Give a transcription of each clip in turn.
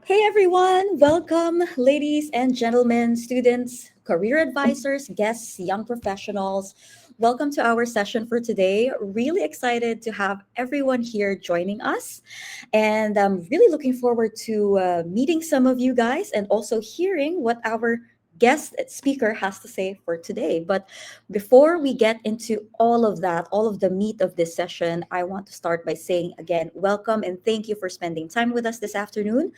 Hey everyone, welcome, ladies and gentlemen, students, career advisors, guests, young professionals. Welcome to our session for today. Really excited to have everyone here joining us. And I'm really looking forward to meeting some of you guys and also hearing what our guest speaker has to say for today. But before we get into all of that, all of the meat of this session, I want to start by saying again, welcome and thank you for spending time with us this afternoon.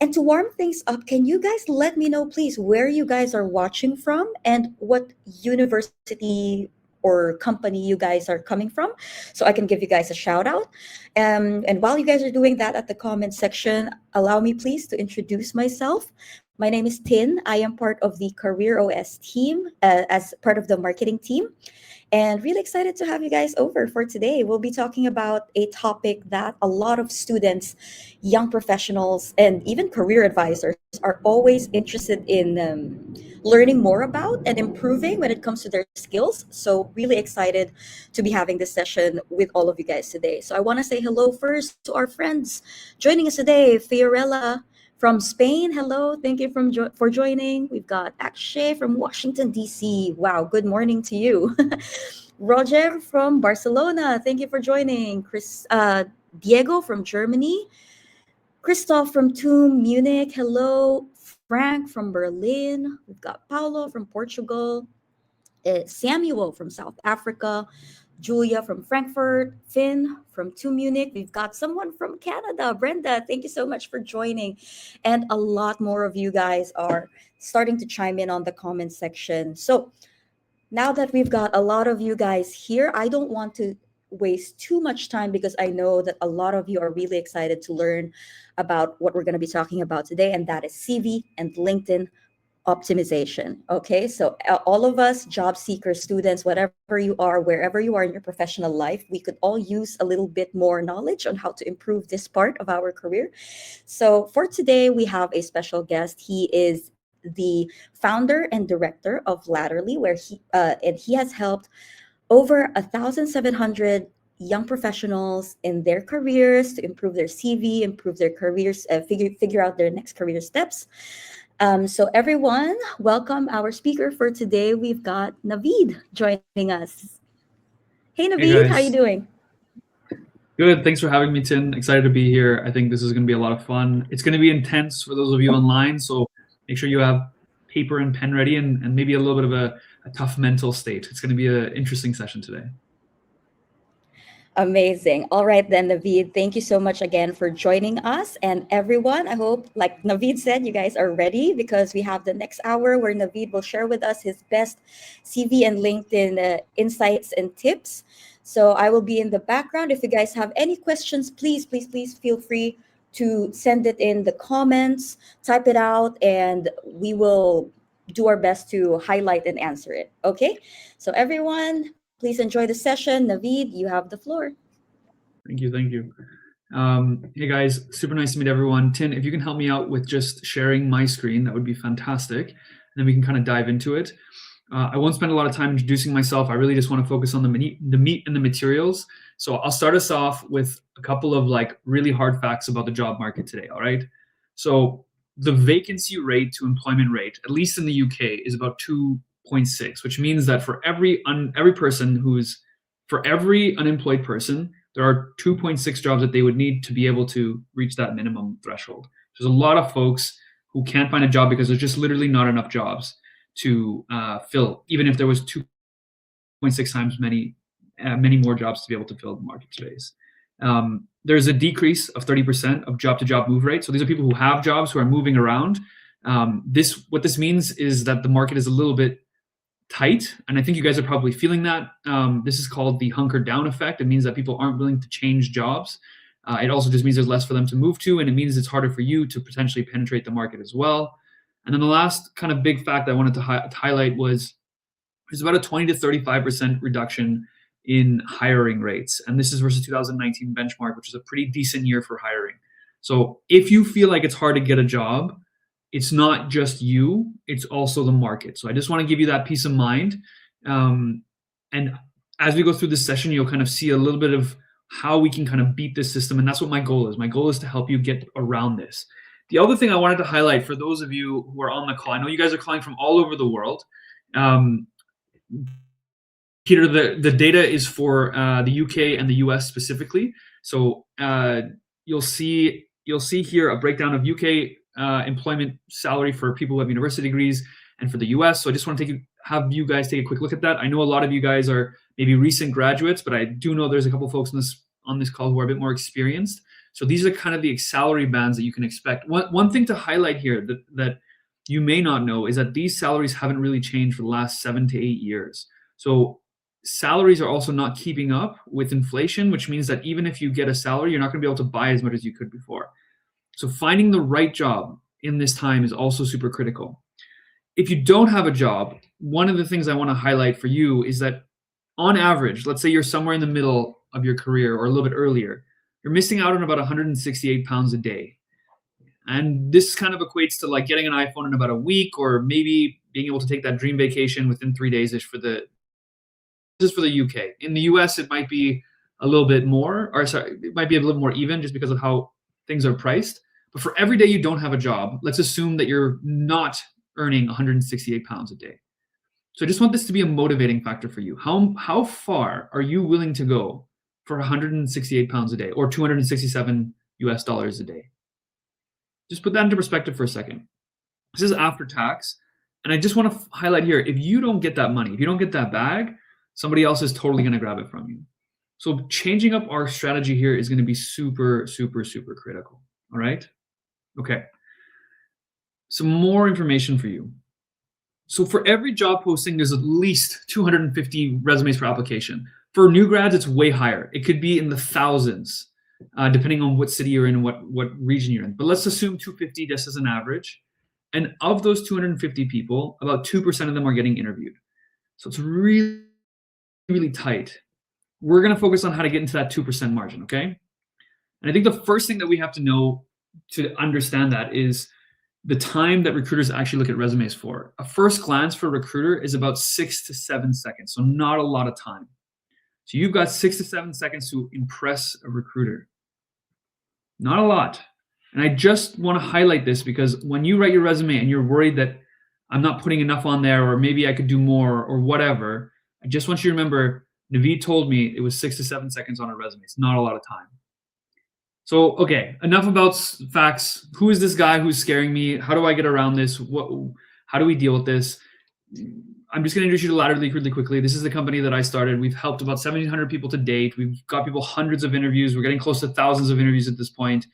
And to warm things up, can you guys let me know, please, where you guys are watching from and what university or company you guys are coming from so I can give you guys a shout out. And while you guys are doing that at the comment section, allow me, please, to introduce myself. My name is Tin. I am part of the Career OS team as part of the marketing team. And really excited to have you guys over for today. We'll be talking about a topic that a lot of students, young professionals, and even career advisors are always interested in learning more about and improving when it comes to their skills. So, really excited to be having this session with all of you guys today. So, I want to say hello first to our friends joining us today, Fiorella from Spain. Hello, thank you for joining. We've got Akshay from Washington, D.C. Wow, good morning to you. Roger from Barcelona, thank you for joining. Diego from Germany. Christoph from TUM Munich, hello. Frank from Berlin. We've got Paulo from Portugal. Samuel from South Africa. Julia from Frankfurt, Finn from TUM Munich. We've got someone from Canada, Brenda. Thank you so much for joining. And a lot more of you guys are starting to chime in on the comment section. So now that we've got a lot of you guys here, I don't want to waste too much time because I know that a lot of you are really excited to learn about what we're going to be talking about today, and that is CV and LinkedIn optimization. Okay, so all of us, job seekers, students, whatever you are, wherever you are in your professional life, we could all use a little bit more knowledge on how to improve this part of our career. So for today, we have a special guest. He is the founder and director of Latterly, where he has helped over 1,700 young professionals in their careers to improve their CV, improve their careers, figure out their next career steps. So everyone, welcome our speaker for today. We've got Navid joining us. Hey Hey Navid, how you guys, doing? good. Thanks for having me, Tin. Excited to be here. I think this is going to be a lot of fun. It's going to be intense for those of you online, so make sure you have paper and pen ready and maybe a little bit of a tough mental state. It's going to be an interesting session today. Amazing. All right, then, Navid, thank you so much again for joining us. And everyone, I hope, like Navid said, you guys are ready because we have the next hour where Navid will share with us his best CV and LinkedIn insights and tips. So I will be in the background. If you guys have any questions, please feel free to send it in the comments, type it out, and we will do our best to highlight and answer it. Okay? So, everyone, please enjoy the session. Navid, you have the floor. Thank you. Thank you. Hey guys, super nice to meet everyone. Tin, if you can help me out with just sharing my screen, that would be fantastic. And then we can kind of dive into it. I won't spend a lot of time introducing myself. I really just want to focus on the meat and the materials. So I'll start us off with a couple of like really hard facts about the job market today. All right. So the vacancy rate to employment rate, at least in the UK, is about 2.6, which means that for every unemployed person, there are 2.6 jobs that they would need to be able to reach that minimum threshold. There's a lot of folks who can't find a job because there's just literally not enough jobs to fill, even if there was 2.6 times many more jobs to be able to fill the market space. There's a decrease of 30% of job-to-job move rate. So these are people who have jobs who are moving around. What this means is that the market is a little bit tight, and I think you guys are probably feeling that. This is called the hunker down effect. It means that people aren't willing to change jobs. It also just means there's less for them to move to, and it means it's harder for you to potentially penetrate the market as well. And then the last kind of big fact I wanted to highlight was there's about a 20 to 35% reduction in hiring rates. And this is versus 2019 benchmark, which is a pretty decent year for hiring. So if you feel like it's hard to get a job, it's not just you, it's also the market. So I just want to give you that peace of mind. And as we go through this session, you'll kind of see a little bit of how we can kind of beat this system. And that's what my goal is. My goal is to help you get around this. The other thing I wanted to highlight for those of you who are on the call, I know you guys are calling from all over the world. Peter, the data is for the UK and the US specifically. So you'll see here a breakdown of UK employment salary for people who have university degrees and for the US. So I just want to have you guys take a quick look at that. I know a lot of you guys are maybe recent graduates, but I do know there's a couple folks on this call who are a bit more experienced. So these are kind of the salary bands that you can expect. One thing to highlight here that you may not know is that these salaries haven't really changed for the last 7 to 8 years. So salaries are also not keeping up with inflation, which means that even if you get a salary, you're not going to be able to buy as much as you could before. So finding the right job in this time is also super critical. If you don't have a job, one of the things I want to highlight for you is that on average, let's say you're somewhere in the middle of your career or a little bit earlier, you're missing out on about 168 pounds a day. And this kind of equates to like getting an iPhone in about a week, or maybe being able to take that dream vacation within 3 days-ish this is for the UK. In the US, it might be a little bit more, or sorry, it might be a little more even just because of how things are priced. But for every day you don't have a job, let's assume that you're not earning 168 pounds a day. So I just want this to be a motivating factor for you. How far are you willing to go for 168 pounds a day, or 267 US dollars a day? Just put that into perspective for a second. This is after tax. And I just want to highlight here, if you don't get that money, if you don't get that bag, somebody else is totally going to grab it from you. So changing up our strategy here is going to be super, super, super critical. All right? Okay. Some more information for you. So for every job posting, there's at least 250 resumes per application. For new grads, it's way higher. It could be in the thousands, depending on what city you're in and what region you're in. But let's assume 250 just as an average. And of those 250 people, about 2% of them are getting interviewed. So it's really, really tight. We're going to focus on how to get into that 2% margin, okay? And I think the first thing that we have to know to understand that is the time that recruiters actually look at resumes for. A first glance for a recruiter is about 6 to 7 seconds, so not a lot of time. So you've got 6 to 7 seconds to impress a recruiter. Not a lot. And I just want to highlight this because when you write your resume and you're worried that I'm not putting enough on there, or maybe I could do more, or whatever, I just want you to remember, Navid told me it was 6 to 7 seconds on a resume. It's not a lot of time. So, okay, enough about facts. Who is this guy who's scaring me? How do I get around this? How do we deal with this? I'm just going to introduce you to Ladderly really quickly. This is the company that I started. We've helped about 1,700 people to date. We've got people hundreds of interviews. We're getting close to thousands of interviews at this point.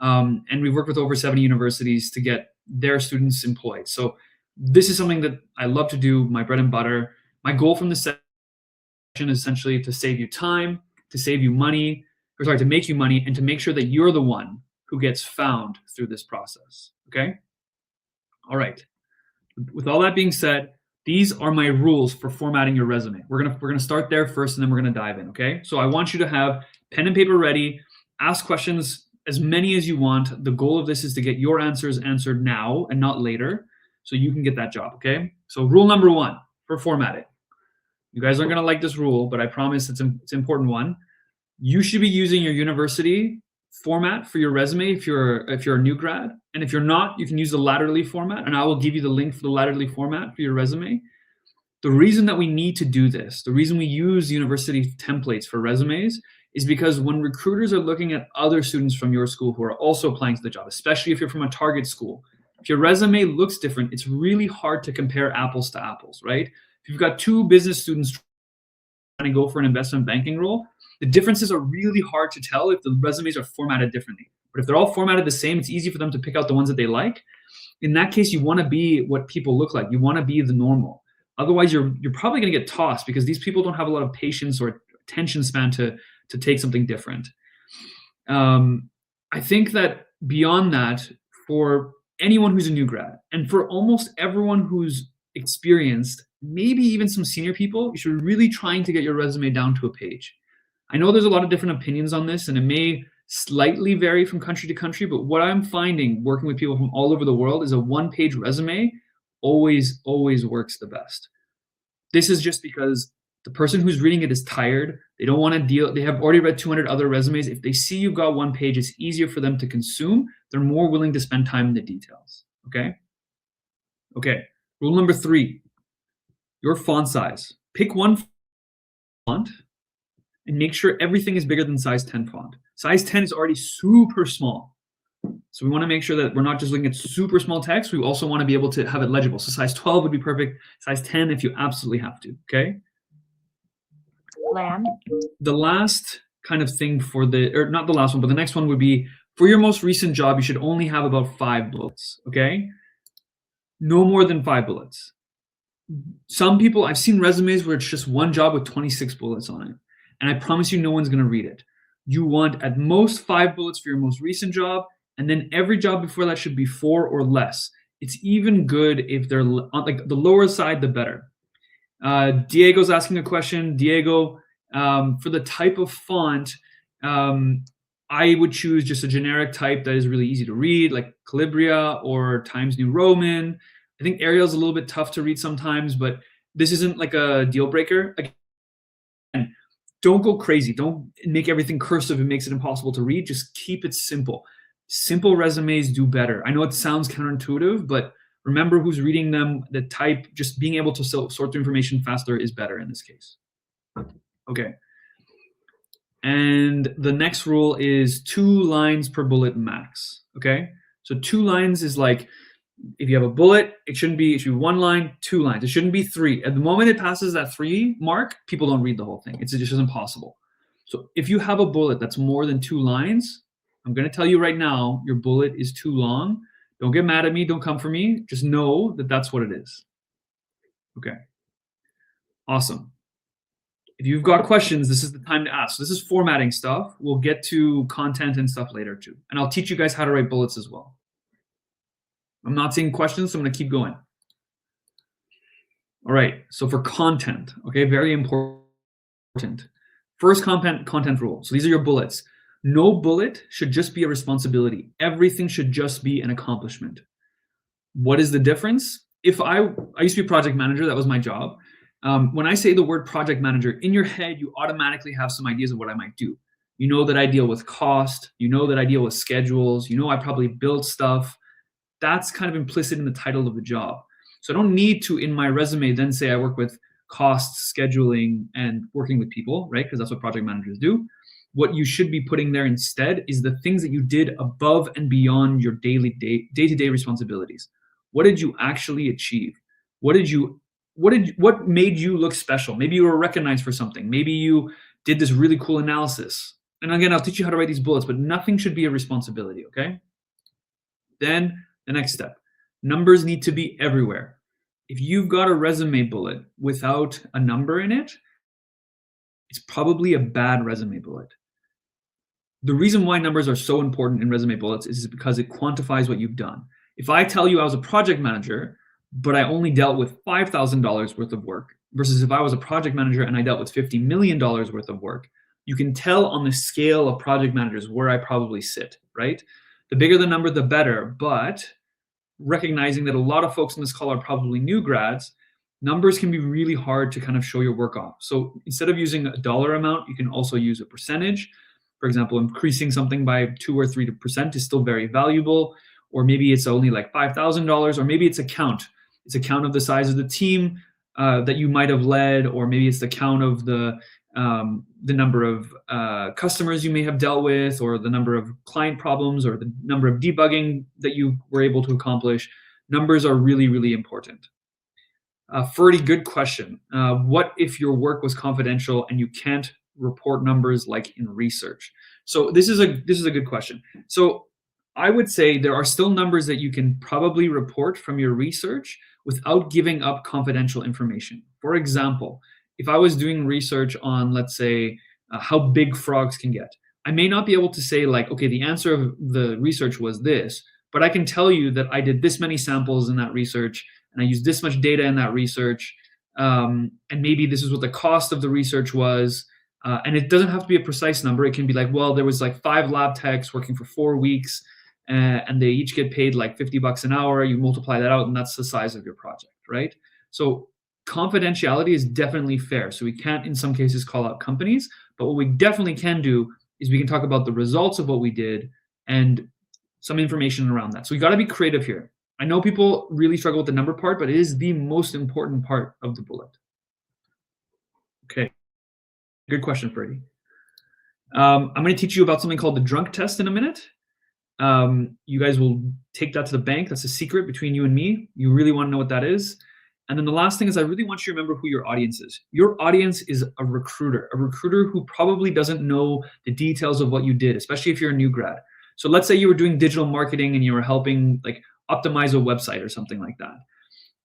And we've worked with over 70 universities to get their students employed. So this is something that I love to do, my bread and butter. My goal from this session is essentially to save you time, to save you money, to make you money, and to make sure that you're the one who gets found through this process, okay? All right. With all that being said, these are my rules for formatting your resume. We're gonna start there first, and then we're gonna dive in, okay? So I want you to have pen and paper ready, ask questions, as many as you want. The goal of this is to get your answers answered now and not later, so you can get that job, okay? So rule number 1 for formatting. You guys aren't gonna like this rule, but I promise it's an important one. You should be using your university format for your resume if you're a new grad. And if you're not, you can use the Ladderly format, and I will give you the link for the Ladderly format for your resume. The reason that we need to do this, the reason we use university templates for resumes, is because when recruiters are looking at other students from your school who are also applying to the job, especially if you're from a target school, if your resume looks different, it's really hard to compare apples to apples, right? If you've got 2 business students trying to go for an investment banking role, the differences are really hard to tell if the resumes are formatted differently. But if they're all formatted the same, it's easy for them to pick out the ones that they like. In that case, you want to be what people look like. You want to be the normal. Otherwise, you're probably going to get tossed because these people don't have a lot of patience or attention span to take something different. I think that beyond that, for anyone who's a new grad, and for almost everyone who's experienced, maybe even some senior people, you should be really trying to get your resume down to a page. I know there's a lot of different opinions on this, and it may slightly vary from country to country, but what I'm finding working with people from all over the world is a 1-page resume always works the best. This is just because the person who's reading it is tired. They don't want to deal, they have already read 200 other resumes. If they see you've got one page, it's easier for them to consume. They're more willing to spend time in the details. Okay. Okay. Rule number 3, your font size. Pick one font and make sure everything is bigger than size 10 font. Size 10 is already super small. So we want to make sure that we're not just looking at super small text. We also want to be able to have it legible. So size 12 would be perfect. Size 10 if you absolutely have to. Okay. Lamb. The last kind of thing for the, or not the last one, but the next one would be for your most recent job, you should only have about 5 bullets. Okay. No more than 5 bullets. Some people, I've seen resumes where it's just one job with 26 bullets on it. And I promise you, no one's going to read it. You want at most 5 bullets for your most recent job. And then every job before that should be 4 or less. It's even good if they're on like the lower side, the better. Diego's asking a question. Diego, for the type of font, I would choose just a generic type that is really easy to read, like Calibria or Times New Roman. I think Arial's a little bit tough to read sometimes, but this isn't like a deal breaker. Again, don't go crazy. Don't make everything cursive. It makes it impossible to read. Just keep it simple. Simple resumes do better. I know it sounds counterintuitive, but remember who's reading them. The type, just being able to sort through information faster is better in this case. Okay. And the next rule is 2 lines per bullet max. Okay. So 2 lines is like, if you have a bullet, it should be 1 line, 2 lines. It shouldn't be 3. At the moment it passes that 3 mark, people don't read the whole thing. It's just impossible. So if you have a bullet that's more than 2 lines, I'm going to tell you right now, your bullet is too long. Don't get mad at me. Don't come for me. Just know that that's what it is. Okay. Awesome. If you've got questions, this is the time to ask. So this is formatting stuff. We'll get to content and stuff later too. And I'll teach you guys how to write bullets as well. I'm not seeing questions, so I'm going to keep going. All right. So for content, okay, very important. First content rule. So these are your bullets. No bullet should just be a responsibility. Everything should just be an accomplishment. What is the difference? If I used to be a project manager, that was my job. When I say the word project manager, in your head, you automatically have some ideas of what I might do. You know that I deal with cost. You know that I deal with schedules. You know I probably build stuff. That's kind of implicit in the title of the job. So I don't need to, in my resume, then say I work with costs, scheduling, and working with people, right? Because that's what project managers do. What you should be putting there instead is the things that you did above and beyond your day-to-day responsibilities. What did you actually achieve? What made you look special? Maybe you were recognized for something. Maybe you did this really cool analysis. And again, I'll teach you how to write these bullets, but nothing should be a responsibility, okay? Then the next step, numbers need to be everywhere. If you've got a resume bullet without a number in it, it's probably a bad resume bullet. The reason why numbers are so important in resume bullets is because it quantifies what you've done. If I tell you I was a project manager, but I only dealt with $5,000 worth of work, versus if I was a project manager and I dealt with $50 million worth of work, you can tell on the scale of project managers where I probably sit, right? The bigger the number, the better, but recognizing that a lot of folks in this call are probably new grads, numbers can be really hard to kind of show your work off. So instead of using a dollar amount, you can also use a percentage. For example, increasing something by 2 or 3% is still very valuable. Or maybe it's only like $5,000, or maybe it's a count. It's a count of the size of the team that you might have led, or maybe it's the count of the number of customers you may have dealt with, or the number of client problems, or the number of debugging that you were able to accomplish. Numbers are really, really important. Ferdy, good question. What if your work was confidential and you can't report numbers like in research? So this is a good question. So I would say there are still numbers that you can probably report from your research without giving up confidential information. For example, if I was doing research on, let's say, how big frogs can get, I may not be able to say like, okay, the answer of the research was this, but I can tell you that I did this many samples in that research and I used this much data in that research, and maybe this is what the cost of the research was. And it doesn't have to be a precise number. It can be like, well, there was like 5 lab techs working for 4 weeks, and they each get paid like $50 an hour. You multiply that out, and that's the size of your project, right? So confidentiality is definitely fair. So we can't, in some cases, call out companies, But what we definitely can do is we can talk about the results of what we did and some information around that. So we got to be creative here. I know people really struggle with the number part, but it is the most important part of the bullet. Okay, good question, Freddie. I'm going to teach you about something called the drunk test in a minute. You guys will take that to the bank. That's a secret between you and me. You really want to know what that is. And then the last thing is I really want you to remember who your audience is. Your audience is a recruiter who probably doesn't know the details of what you did, especially if you're a new grad. So let's say you were doing digital marketing and you were helping like optimize a website or something like that.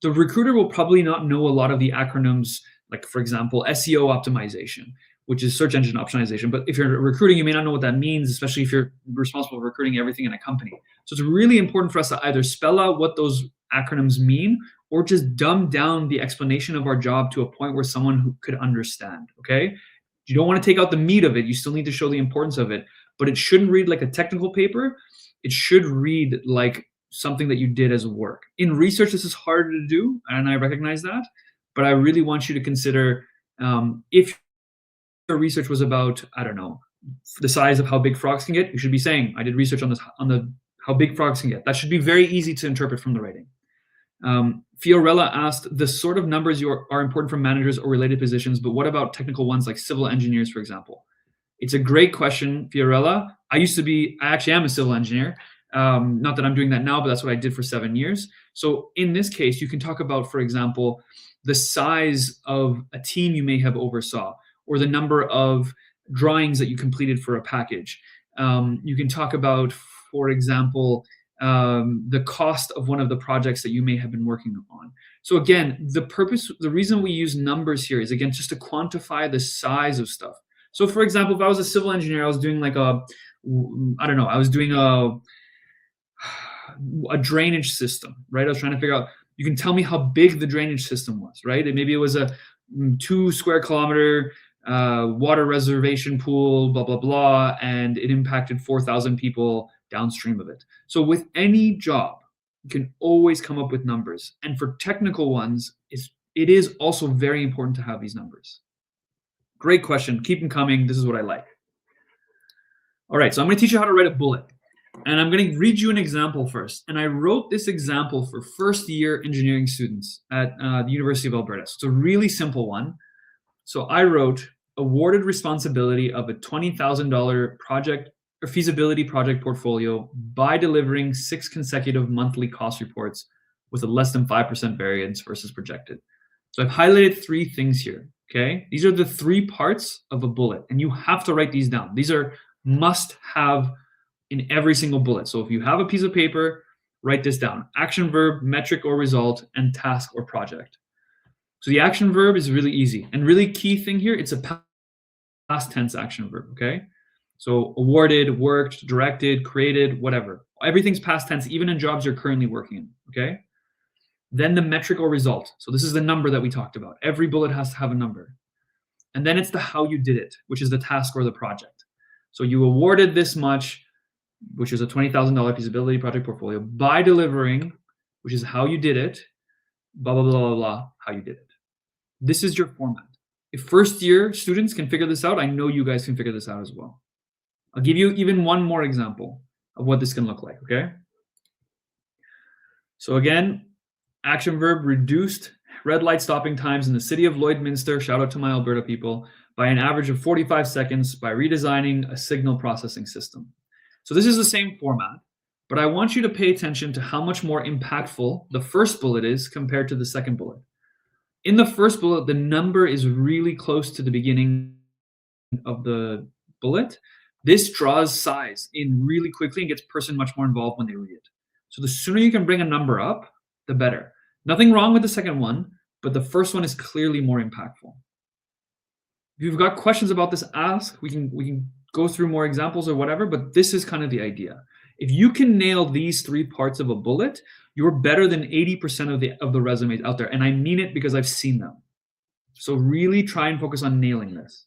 The recruiter will probably not know a lot of the acronyms, like for example, SEO optimization, which is search engine optimization. But if you're recruiting, you may not know what that means, especially if you're responsible for recruiting everything in a company. So it's really important for us to either spell out what those acronyms mean or just dumb down the explanation of our job to a point where someone who could understand, okay? You don't want to take out the meat of it. You still need to show the importance of it, but it shouldn't read like a technical paper. It should read like something that you did as work. In research, this is harder to do, and I recognize that, but I really want you to consider if your research was about, I don't know, the size of how big frogs can get, you should be saying, I did research on this, on the how big frogs can get. That should be very easy to interpret from the writing. Fiorella asked, the sort of numbers are important for managers or related positions, but what about technical ones like civil engineers, for example? It's a great question, Fiorella. I actually am a civil engineer. Not that I'm doing that now, but that's what I did for 7 years. So in this case, you can talk about, for example, the size of a team you may have oversaw, or the number of drawings that you completed for a package. You can talk about, for example, the cost of one of the projects that you may have been working on. So again, the reason we use numbers here is, again, just to quantify the size of stuff. So for example, if I was a civil engineer, I was doing like I was doing a drainage system, right? I was trying to figure out, you can tell me how big the drainage system was, right? And maybe it was a 2 square kilometer water reservation pool, blah, blah, blah, and it impacted 4,000 people downstream of it. So with any job, you can always come up with numbers. And for technical ones, it is also very important to have these numbers. Great question. Keep them coming. This is what I like. All right, so I'm going to teach you how to write a bullet. And I'm going to read you an example first. And I wrote this example for first-year engineering students at the University of Alberta. So it's a really simple one. So I wrote, awarded responsibility of a $20,000 project or feasibility project portfolio by delivering 6 consecutive monthly cost reports with a less than 5% variance versus projected. So I've highlighted 3 things here, okay? These are the 3 parts of a bullet, and you have to write these down. These are must-have in every single bullet. So if you have a piece of paper, write this down. Action verb, metric or result, and task or project. So the action verb is really easy. And really key thing here, it's a past tense action verb, okay? So awarded, worked, directed, created, whatever. Everything's past tense, even in jobs you're currently working in, okay? Then the metric or result. So this is the number that we talked about. Every bullet has to have a number. And then it's the how you did it, which is the task or the project. So you awarded this much, which is a $20,000 feasibility project portfolio, by delivering, which is how you did it, blah, blah, blah, blah, blah, how you did it. This is your format. If first-year students can figure this out, I know you guys can figure this out as well. I'll give you even one more example of what this can look like, okay? So again, action verb, reduced red light stopping times in the city of Lloydminster, shout out to my Alberta people, by an average of 45 seconds by redesigning a signal processing system. So this is the same format, but I want you to pay attention to how much more impactful the first bullet is compared to the second bullet. In the first bullet, the number is really close to the beginning of the bullet. This draws size in really quickly and gets person much more involved when they read it. So the sooner you can bring a number up, the better. Nothing wrong with the second one, but the first one is clearly more impactful. If you've got questions about this, ask. We can go through more examples or whatever, but this is kind of the idea. If you can nail these 3 parts of a bullet, you're better than 80% of the resumes out there. And I mean it because I've seen them. So really try and focus on nailing this.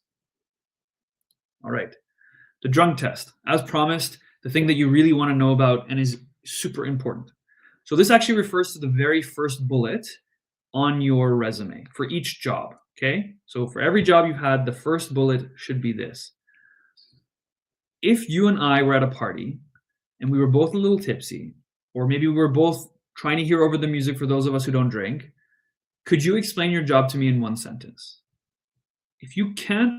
All right. The drunk test. As promised, the thing that you really want to know about and is super important. So this actually refers to the very first bullet on your resume for each job. Okay, so for every job you've had, the first bullet should be this. If you and I were at a party and we were both a little tipsy, or maybe we were both trying to hear over the music for those of us who don't drink, could you explain your job to me in one sentence? If you can't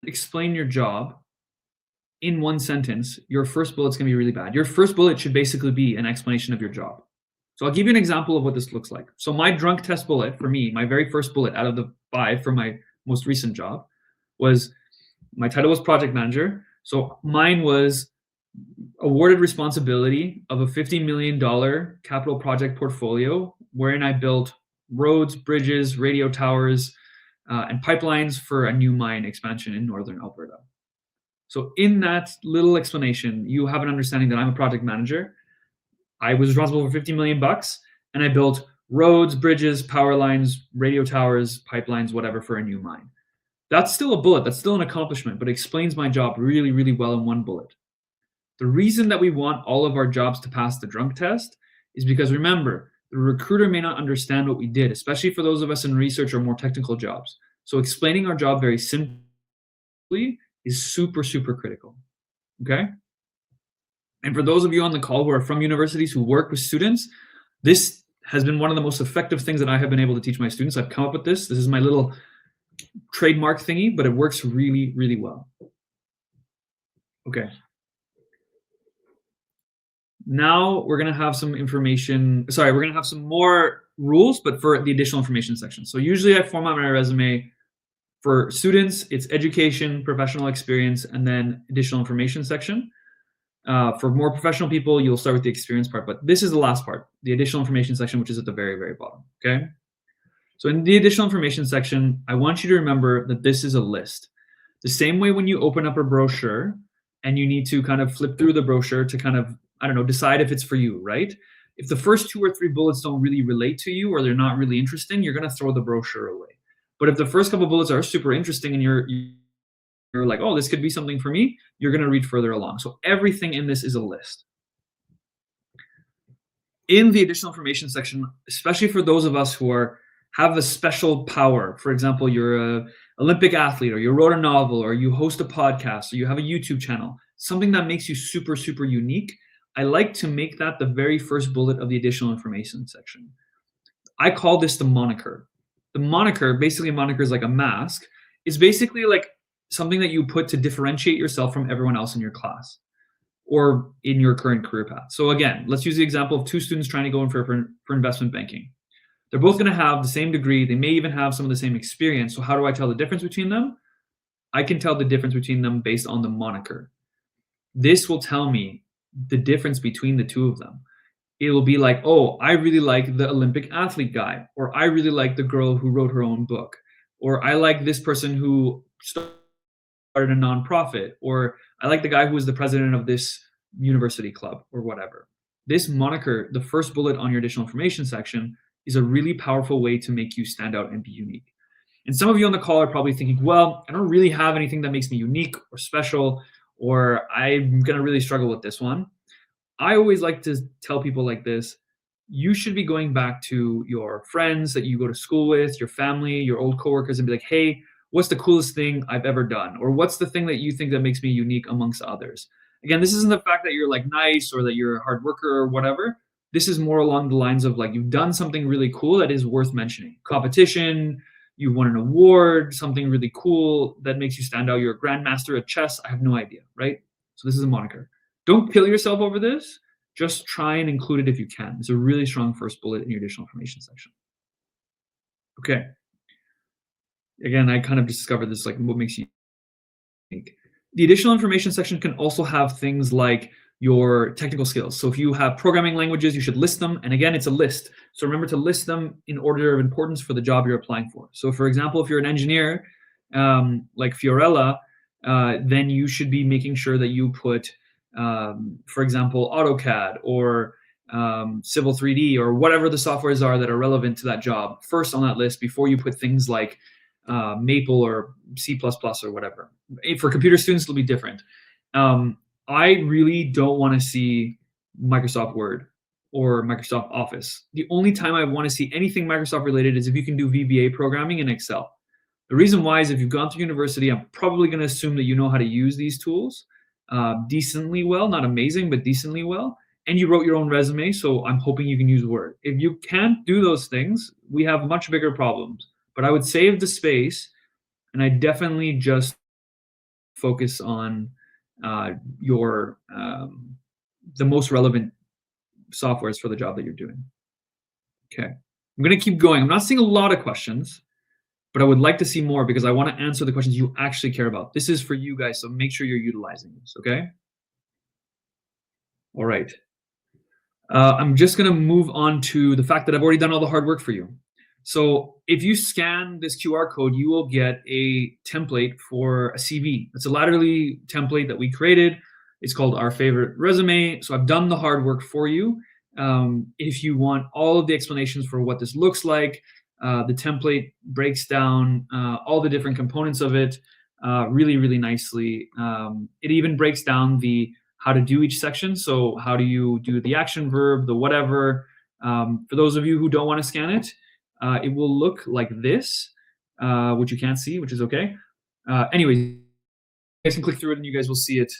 explain your job in one sentence, your first bullet's going to be really bad. Your first bullet should basically be an explanation of your job. So I'll give you an example of what this looks like. So my drunk test bullet for me, my very first bullet out of the 5 for my most recent job was, my title was project manager. So mine was awarded responsibility of a $50 million capital project portfolio wherein I built roads, bridges, radio towers, and pipelines for a new mine expansion in northern Alberta. So in that little explanation, you have an understanding that I'm a project manager. I was responsible for $50 million and I built roads, bridges, power lines, radio towers, pipelines, whatever for a new mine. That's still a bullet. That's still an accomplishment, but it explains my job really, really well in one bullet. The reason that we want all of our jobs to pass the drunk test is because, remember, the recruiter may not understand what we did, especially for those of us in research or more technical jobs. So explaining our job very simply is super, super critical. Okay? And for those of you on the call who are from universities who work with students, this has been one of the most effective things that I have been able to teach my students. I've come up with this. This is my little trademark thingy, but it works really, really well. Okay. Now we're going to have some information. Sorry, we're going to have some more rules, but for the additional information section. So usually I format my resume for students, it's education, professional experience, and then additional information section. For more professional people, you'll start with the experience part, but this is the last part, the additional information section, which is at the very, very bottom, okay? So in the additional information section, I want you to remember that this is a list. The same way when you open up a brochure and you need to kind of flip through the brochure to kind of, I don't know, decide if it's for you, right? If the first 2 or 3 bullets don't really relate to you or they're not really interesting, you're going to throw the brochure away. But if the first couple bullets are super interesting and you're like, oh, this could be something for me, you're going to read further along. So everything in this is a list. In the additional information section, especially for those of us who have a special power, for example, you're an Olympic athlete, or you wrote a novel, or you host a podcast, or you have a YouTube channel, something that makes you super, super unique, I like to make that the very first bullet of the additional information section. I call this the moniker. The moniker, basically a moniker is like a mask, is basically like something that you put to differentiate yourself from everyone else in your class or in your current career path. So again, let's use the example of 2 students trying to go in for investment banking. They're both going to have the same degree. They may even have some of the same experience. So how do I tell the difference between them? I can tell the difference between them based on the moniker. This will tell me the difference between the 2 of them. It will be like, oh, I really like the Olympic athlete guy, or I really like the girl who wrote her own book, or I like this person who started a nonprofit, or I like the guy who was the president of this university club, or whatever. This moniker, the first bullet on your additional information section, is a really powerful way to make you stand out and be unique. And some of you on the call are probably thinking, well, I don't really have anything that makes me unique or special, or I'm going to really struggle with this one. I always like to tell people like this: you should be going back to your friends that you go to school with, your family, your old coworkers, and be like, hey, what's the coolest thing I've ever done? Or what's the thing that you think that makes me unique amongst others? Again, this isn't the fact that you're like nice or that you're a hard worker or whatever. This is more along the lines of like, you've done something really cool that is worth mentioning. Competition, you won an award, something really cool that makes you stand out. You're a grandmaster at chess. I have no idea, right? So this is a moniker. Don't kill yourself over this. Just try and include it if you can. It's a really strong first bullet in your additional information section. Okay. Again, I kind of discovered this, like what makes you unique. The additional information section can also have things like your technical skills. So if you have programming languages, you should list them. And again, it's a list. So remember to list them in order of importance for the job you're applying for. So for example, if you're an engineer like Fiorella, then you should be making sure that you put, for example, AutoCAD or Civil 3D or whatever the softwares are that are relevant to that job first on that list before you put things like Maple or C++ or whatever. For computer students, it'll be different. I really don't want to see Microsoft Word or Microsoft Office. The only time I want to see anything Microsoft related is if you can do VBA programming in Excel. The reason why is if you've gone through university, I'm probably going to assume that you know how to use these tools decently well, not amazing, but decently well. And you wrote your own resume, so I'm hoping you can use Word. If you can't do those things, we have much bigger problems. But I would save the space, and I definitely just focus on your the most relevant softwares for the job that you're doing. Okay, I'm going to keep going. I'm not seeing a lot of questions, but I would like to see more because I want to answer the questions you actually care about. This is for you guys, so make sure you're utilizing this, okay? All right. I'm just going to move on to the fact that I've already done all the hard work for you. So if you scan this QR code, you will get a template for a CV. It's a Latterly template that we created. It's called Our Favorite Resume. So I've done the hard work for you. If you want all of the explanations for what this looks like, the template breaks down all the different components of it really, really nicely. It even breaks down the how to do each section. So how do you do the action verb, the whatever. For those of you who don't want to scan it, it will look like this, which you can't see, which is okay. Anyways, you guys can click through it and you guys will see it.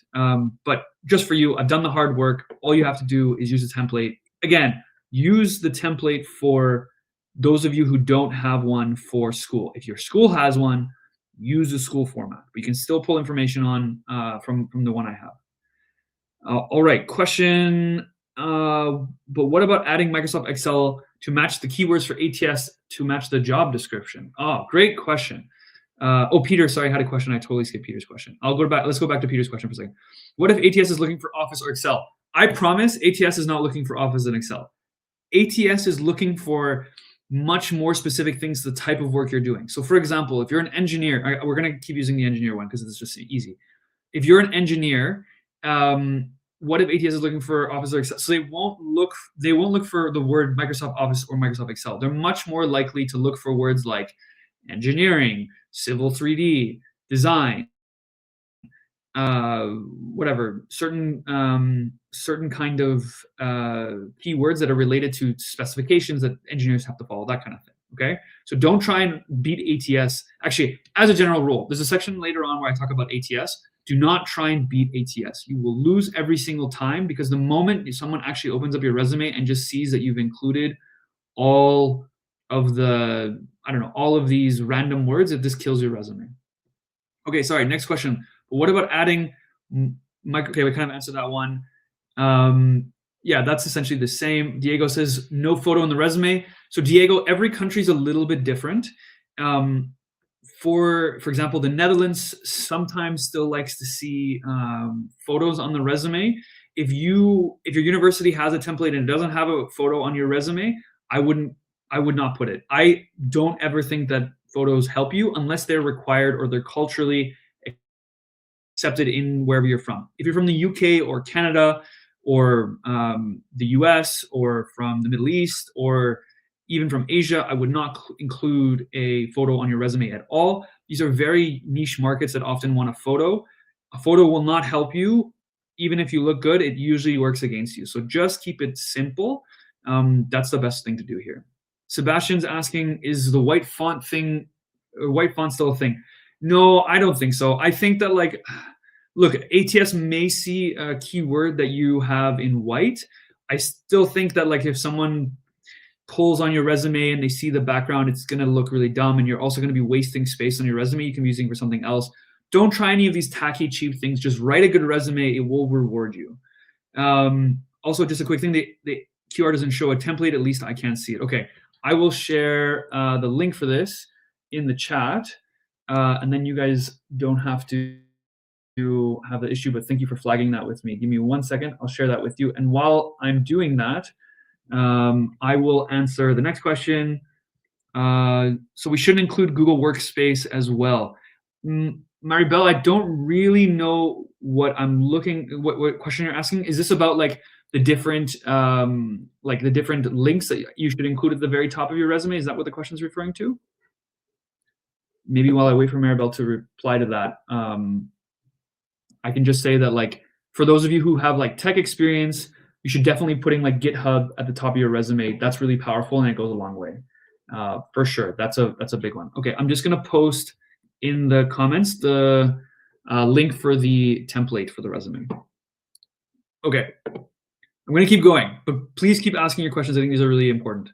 But just for you, I've done the hard work. All you have to do is use a template. Again, use the template for those of you who don't have one for school. If your school has one, use the school format. But you can still pull information on from the one I have. All right, question. But what about adding Microsoft Excel to match the keywords for ATS to match the job description? Oh, great question. Peter, sorry, I had a question. I totally skipped Peter's question. I'll go back. Let's go back to Peter's question for a second. What if ATS is looking for Office or Excel? I promise ATS is not looking for Office and Excel. ATS is looking for much more specific things to the type of work you're doing. So for example, if you're an engineer, we're going to keep using the engineer one because it's just easy. If you're an engineer, what if ATS is looking for Office or Excel? So they won't look for the word Microsoft Office or Microsoft Excel. They're much more likely to look for words like engineering, civil 3D, design, whatever, certain kind of keywords that are related to specifications that engineers have to follow, that kind of thing. Okay, so don't try and beat ATS. Actually, as a general rule, there's a section later on where I talk about ATS. Do not try and beat ATS. You will lose every single time because the moment someone actually opens up your resume and just sees that you've included all of all of these random words, it just kills your resume. Okay, sorry, next question. But what about adding okay, we kind of answered that one. Yeah, that's essentially the same. Diego says no photo in the resume. So Diego, every country is a little bit different. For example, the Netherlands sometimes still likes to see photos on the resume. If your university has a template and it doesn't have a photo on your resume, I would not put it. I don't ever think that photos help you unless they're required or they're culturally accepted in wherever you're from. If you're from the UK or Canada or the US or from the Middle East or even from Asia, I would not include a photo on your resume at all. These are very niche markets that often want a photo. A photo will not help you. Even if you look good, it usually works against you. So just keep it simple. That's the best thing to do here. Sebastian's asking, is the white font still a thing? No, I don't think so. I think that look, ATS may see a keyword that you have in white. I still think that if someone pulls on your resume and they see the background, it's going to look really dumb and you're also going to be wasting space on your resume. You can be using for something else. Don't try any of these tacky, cheap things. Just write a good resume. It will reward you. Also, just a quick thing, the QR doesn't show a template. At least I can't see it. Okay, I will share the link for this in the chat, and then you guys don't have to have the issue, but thank you for flagging that with me. Give me 1 second. I'll share that with you. And while I'm doing that, I will answer the next question. So we shouldn't include Google Workspace as well. Maribel, I don't really know what what question you're asking. Is this about the different the different links that you should include at the very top of your resume? Is that what the question is referring to? Maybe while I wait for Maribel to reply to that, I can just say that for those of you who have tech experience, you should definitely putting like GitHub at the top of your resume. That's really powerful and it goes a long way. For sure. That's a big one. Okay, I'm just gonna post in the comments the link for the template for the resume. Okay, I'm gonna keep going, but please keep asking your questions. I think these are really important.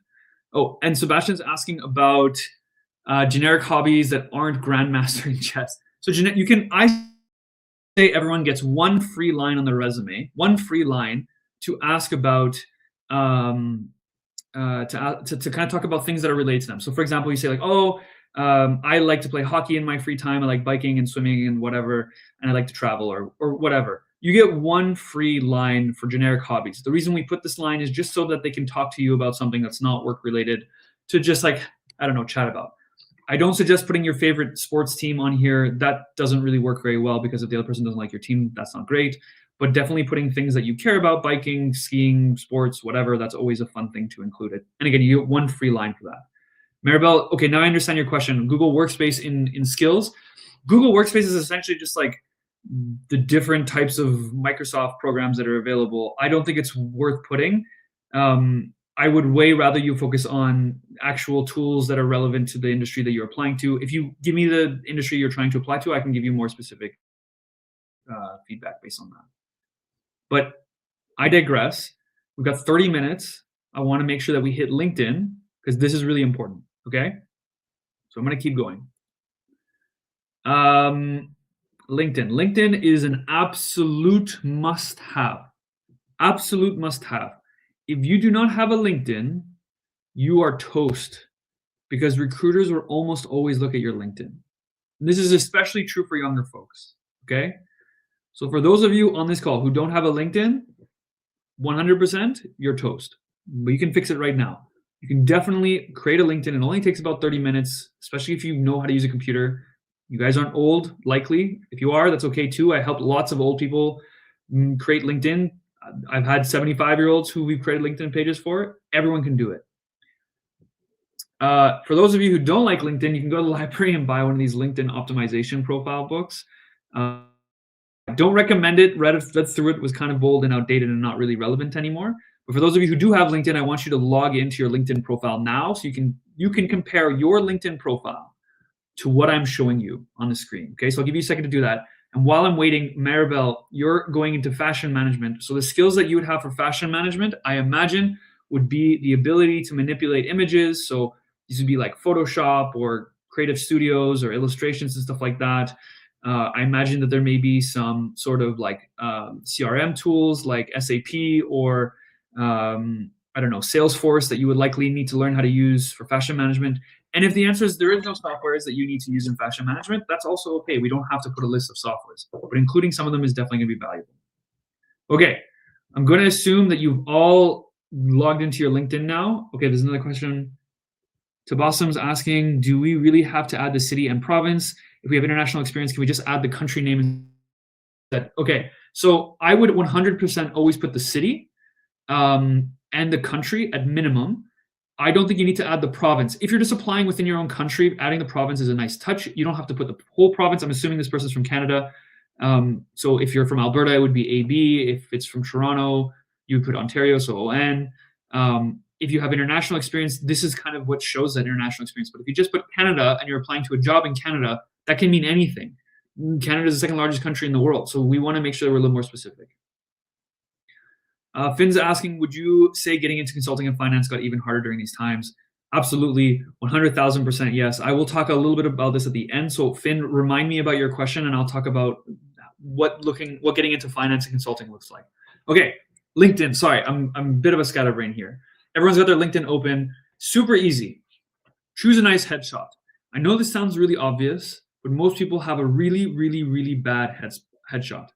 Oh, and Sebastian's asking about generic hobbies that aren't grandmastering chess. So I say everyone gets one free line on their resume, one free line to ask about to kind of talk about things that are related to them. So for example, you say like, oh, I like to play hockey in my free time. I like biking and swimming and whatever, and I like to travel or whatever. You get one free line for generic hobbies. The reason we put this line is just so that they can talk to you about something that's not work related, to just like, I don't know, chat about. I don't suggest putting your favorite sports team on here. That doesn't really work very well, because if the other person doesn't like your team, that's not great. But definitely putting things that you care about, biking, skiing, sports, whatever, that's always a fun thing to include it. And again, you get one free line for that. Maribel, okay, now I understand your question. Google Workspace in skills. Google Workspace is essentially just like the different types of Microsoft programs that are available. I don't think it's worth putting. I would way rather you focus on actual tools that are relevant to the industry that you're applying to. If you give me the industry you're trying to apply to, I can give you more specific feedback based on that. But I digress. We've got 30 minutes. I want to make sure that we hit LinkedIn, because this is really important, okay? So I'm going to keep going. LinkedIn. LinkedIn is an absolute must-have. Absolute must-have. If you do not have a LinkedIn, you are toast, because recruiters will almost always look at your LinkedIn. And this is especially true for younger folks, okay? So for those of you on this call who don't have a LinkedIn, 100%, you're toast. But you can fix it right now. You can definitely create a LinkedIn. It only takes about 30 minutes, especially if you know how to use a computer. You guys aren't old, likely. If you are, that's okay too. I helped lots of old people create LinkedIn. I've had 75-year-olds who we've created LinkedIn pages for. Everyone can do it. For those of you who don't like LinkedIn, you can go to the library and buy one of these LinkedIn optimization profile books. I don't recommend it. Read through it, was kind of bold and outdated and not really relevant anymore. But for those of you who do have LinkedIn, I want you to log into your LinkedIn profile now, so you can compare your LinkedIn profile to what I'm showing you on the screen. Okay, so I'll give you a second to do that. And while I'm waiting, Maribel, you're going into fashion management. So the skills that you would have for fashion management, I imagine, would be the ability to manipulate images. So these would be like Photoshop or Creative Studios or illustrations and stuff like that. I imagine that there may be some sort of like CRM tools like SAP or I don't know, Salesforce that you would likely need to learn how to use for fashion management. And if the answer is there is no softwares that you need to use in fashion management, that's also okay. We don't have to put a list of softwares, but including some of them is definitely going to be valuable. Okay, I'm going to assume that you've all logged into your LinkedIn now. Okay, there's another question. Tabassum's asking, do we really have to add the city and province? If we have international experience, can we just add the country name instead? Okay, so I would 100% always put the city and the country at minimum. I don't think you need to add the province. If you're just applying within your own country, adding the province is a nice touch. You don't have to put the whole province. I'm assuming this person's from Canada. So if you're from Alberta, it would be AB. If it's from Toronto, you would put Ontario, so ON. If you have international experience, this is kind of what shows that international experience. But if you just put Canada and you're applying to a job in Canada, that can mean anything. Canada is the second largest country in the world. So we want to make sure that we're a little more specific. Finn's asking, would you say getting into consulting and finance got even harder during these times? Absolutely, 100,000% yes. I will talk a little bit about this at the end. So Finn, remind me about your question and I'll talk about what getting into finance and consulting looks like. Okay, LinkedIn. Sorry, I'm a bit of a scatterbrain here. Everyone's got their LinkedIn open. Super easy. Choose a nice headshot. I know this sounds really obvious, but most people have a really, really, really bad headshot.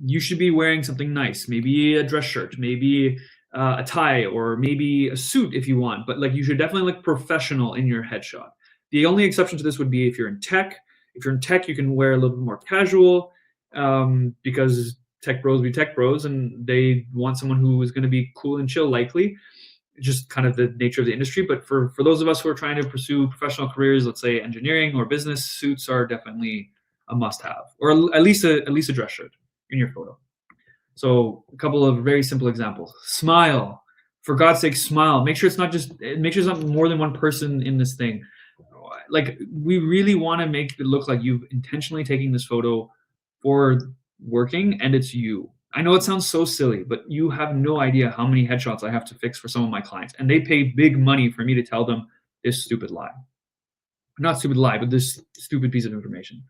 You should be wearing something nice, maybe a dress shirt, maybe a tie, or maybe a suit if you want, but like you should definitely look professional in your headshot. The only exception to this would be if you're in tech. If you're in tech, you can wear a little bit more casual because tech bros be tech bros and they want someone who is going to be cool and chill, likely. Just kind of the nature of the industry. But for those of us who are trying to pursue professional careers, let's say engineering or business, suits are definitely a must-have, or at least a dress shirt in your photo. So a couple of very simple examples. Smile. For God's sake, smile. Make sure it's not more than one person in this thing. Like, we really want to make it look like you've intentionally taken this photo for working and it's you. I know it sounds so silly, but you have no idea how many headshots I have to fix for some of my clients, and they pay big money for me to tell them this stupid lie. Not stupid lie, but this stupid piece of information.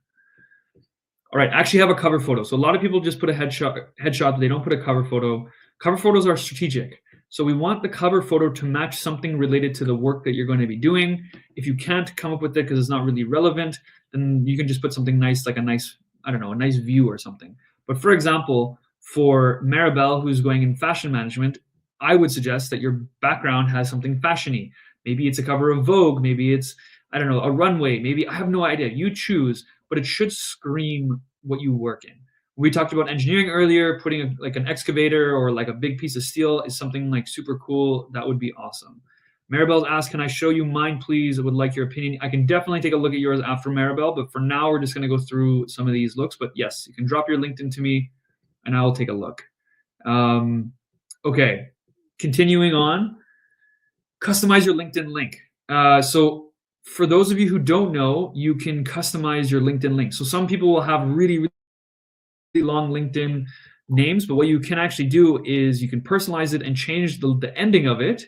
All right, actually have a cover photo. So a lot of people just put a headshot, but they don't put a cover photo. Cover photos are strategic. So we want the cover photo to match something related to the work that you're going to be doing. If you can't come up with it because it's not really relevant, then you can just put something nice, like a nice, I don't know, a nice view or something. But for example, for Maribel, who's going in fashion management, I would suggest that your background has something fashiony. Maybe it's a cover of Vogue. Maybe it's, I don't know, a runway. Maybe, I have no idea. You choose, but it should scream what you work in. We talked about engineering earlier. Putting like an excavator or like a big piece of steel is something like super cool. That would be awesome. Maribel's asked, can I show you mine, please? I would like your opinion. I can definitely take a look at yours after, Maribel, but for now, we're just going to go through some of these looks. But yes, you can drop your LinkedIn to me and I'll take a look. Okay, continuing on. Customize your LinkedIn link. So for those of you who don't know, you can customize your LinkedIn link. So some people will have really, really long LinkedIn names, but what you can actually do is you can personalize it and change the ending of it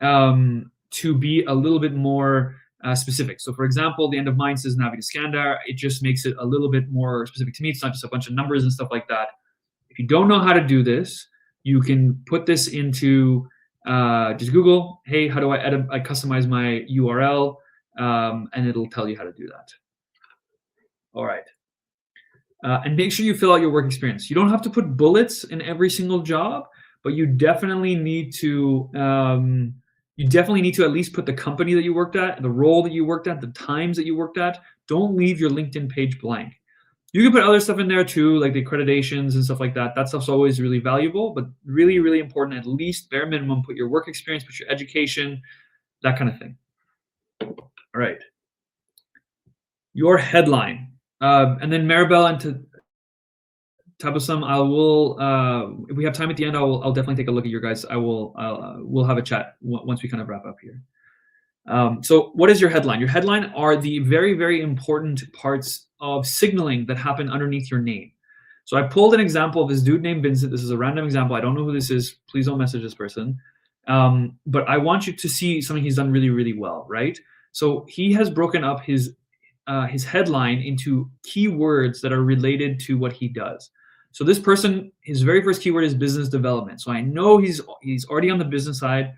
to be a little bit more specific. So for example, the end of mine says Navid Eskandar. It just makes it a little bit more specific to me. It's not just a bunch of numbers and stuff like that. If you don't know how to do this, you can put this into just Google, hey, how do I customize my URL? And it'll tell you how to do that. All right. And make sure you fill out your work experience. You don't have to put bullets in every single job, but you definitely need to at least put the company that you worked at, the role that you worked at, the times that you worked at. Don't leave your LinkedIn page blank. You can put other stuff in there too, like the accreditations and stuff like that. That stuff's always really valuable, but really, really important. At least bare minimum, put your work experience, put your education, that kind of thing. All right. Your headline. And then Maribel and Tabasum, if we have time at the end, I'll definitely take a look at your guys. We'll have a chat once we kind of wrap up here. So what is your headline? Your headline are the very, very important parts of signaling that happen underneath your name. So I pulled an example of this dude named Vincent. This is a random example. I don't know who this is. Please don't message this person. But I want you to see something he's done really, really well, right? So he has broken up his headline into keywords that are related to what he does. So this person, his very first keyword is business development. So I know he's already on the business side.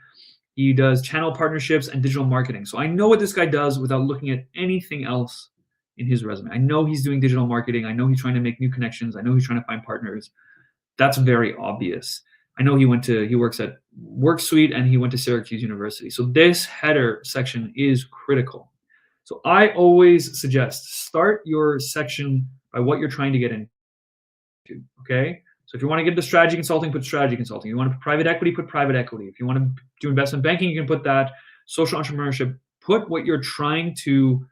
He does channel partnerships and digital marketing. So I know what this guy does without looking at anything else in his resume. I know he's doing digital marketing. I know he's trying to make new connections. I know he's trying to find partners. That's very obvious. I know he works at WorkSuite and he went to Syracuse University. So this header section is critical. So I always suggest start your section by what you're trying to get into, okay? So if you want to get into strategy consulting, put strategy consulting. If you want to put private equity, put private equity. If you want to do investment banking, you can put that. Social entrepreneurship, put what you're trying to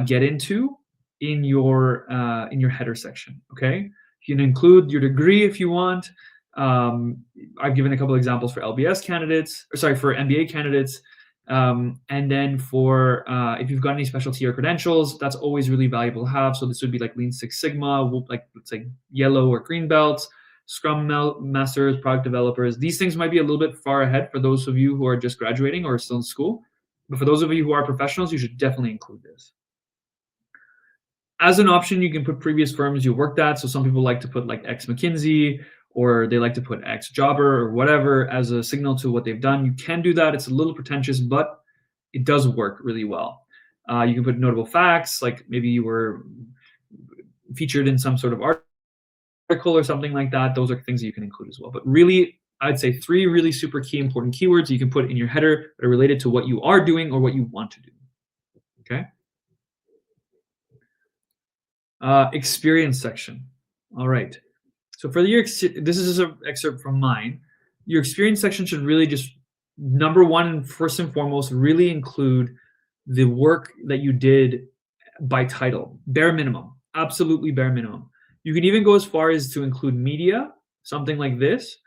get into in your header section, okay? You can include your degree if you want. I've given a couple of examples for LBS candidates, for MBA candidates. And then for if you've got any specialty or credentials, that's always really valuable to have. So this would be like Lean Six Sigma, like let's say yellow or green belts, Scrum Masters, product developers. These things might be a little bit far ahead for those of you who are just graduating or still in school. But for those of you who are professionals, you should definitely include this. As an option, you can put previous firms you worked at. So some people like to put like ex McKinsey, or they like to put ex Jobber or whatever as a signal to what they've done. You can do that. It's a little pretentious, but it does work really well. You can put notable facts, like maybe you were featured in some sort of article or something like that. Those are things that you can include as well. But really, I'd say 3 really super key important keywords you can put in your header that are related to what you are doing or what you want to do. Okay. Experience section. All right. So for this is an excerpt from mine. Your experience section should really just, number one, first and foremost, really include the work that you did by title, bare minimum, absolutely bare minimum. You can even go as far as to include media something like this,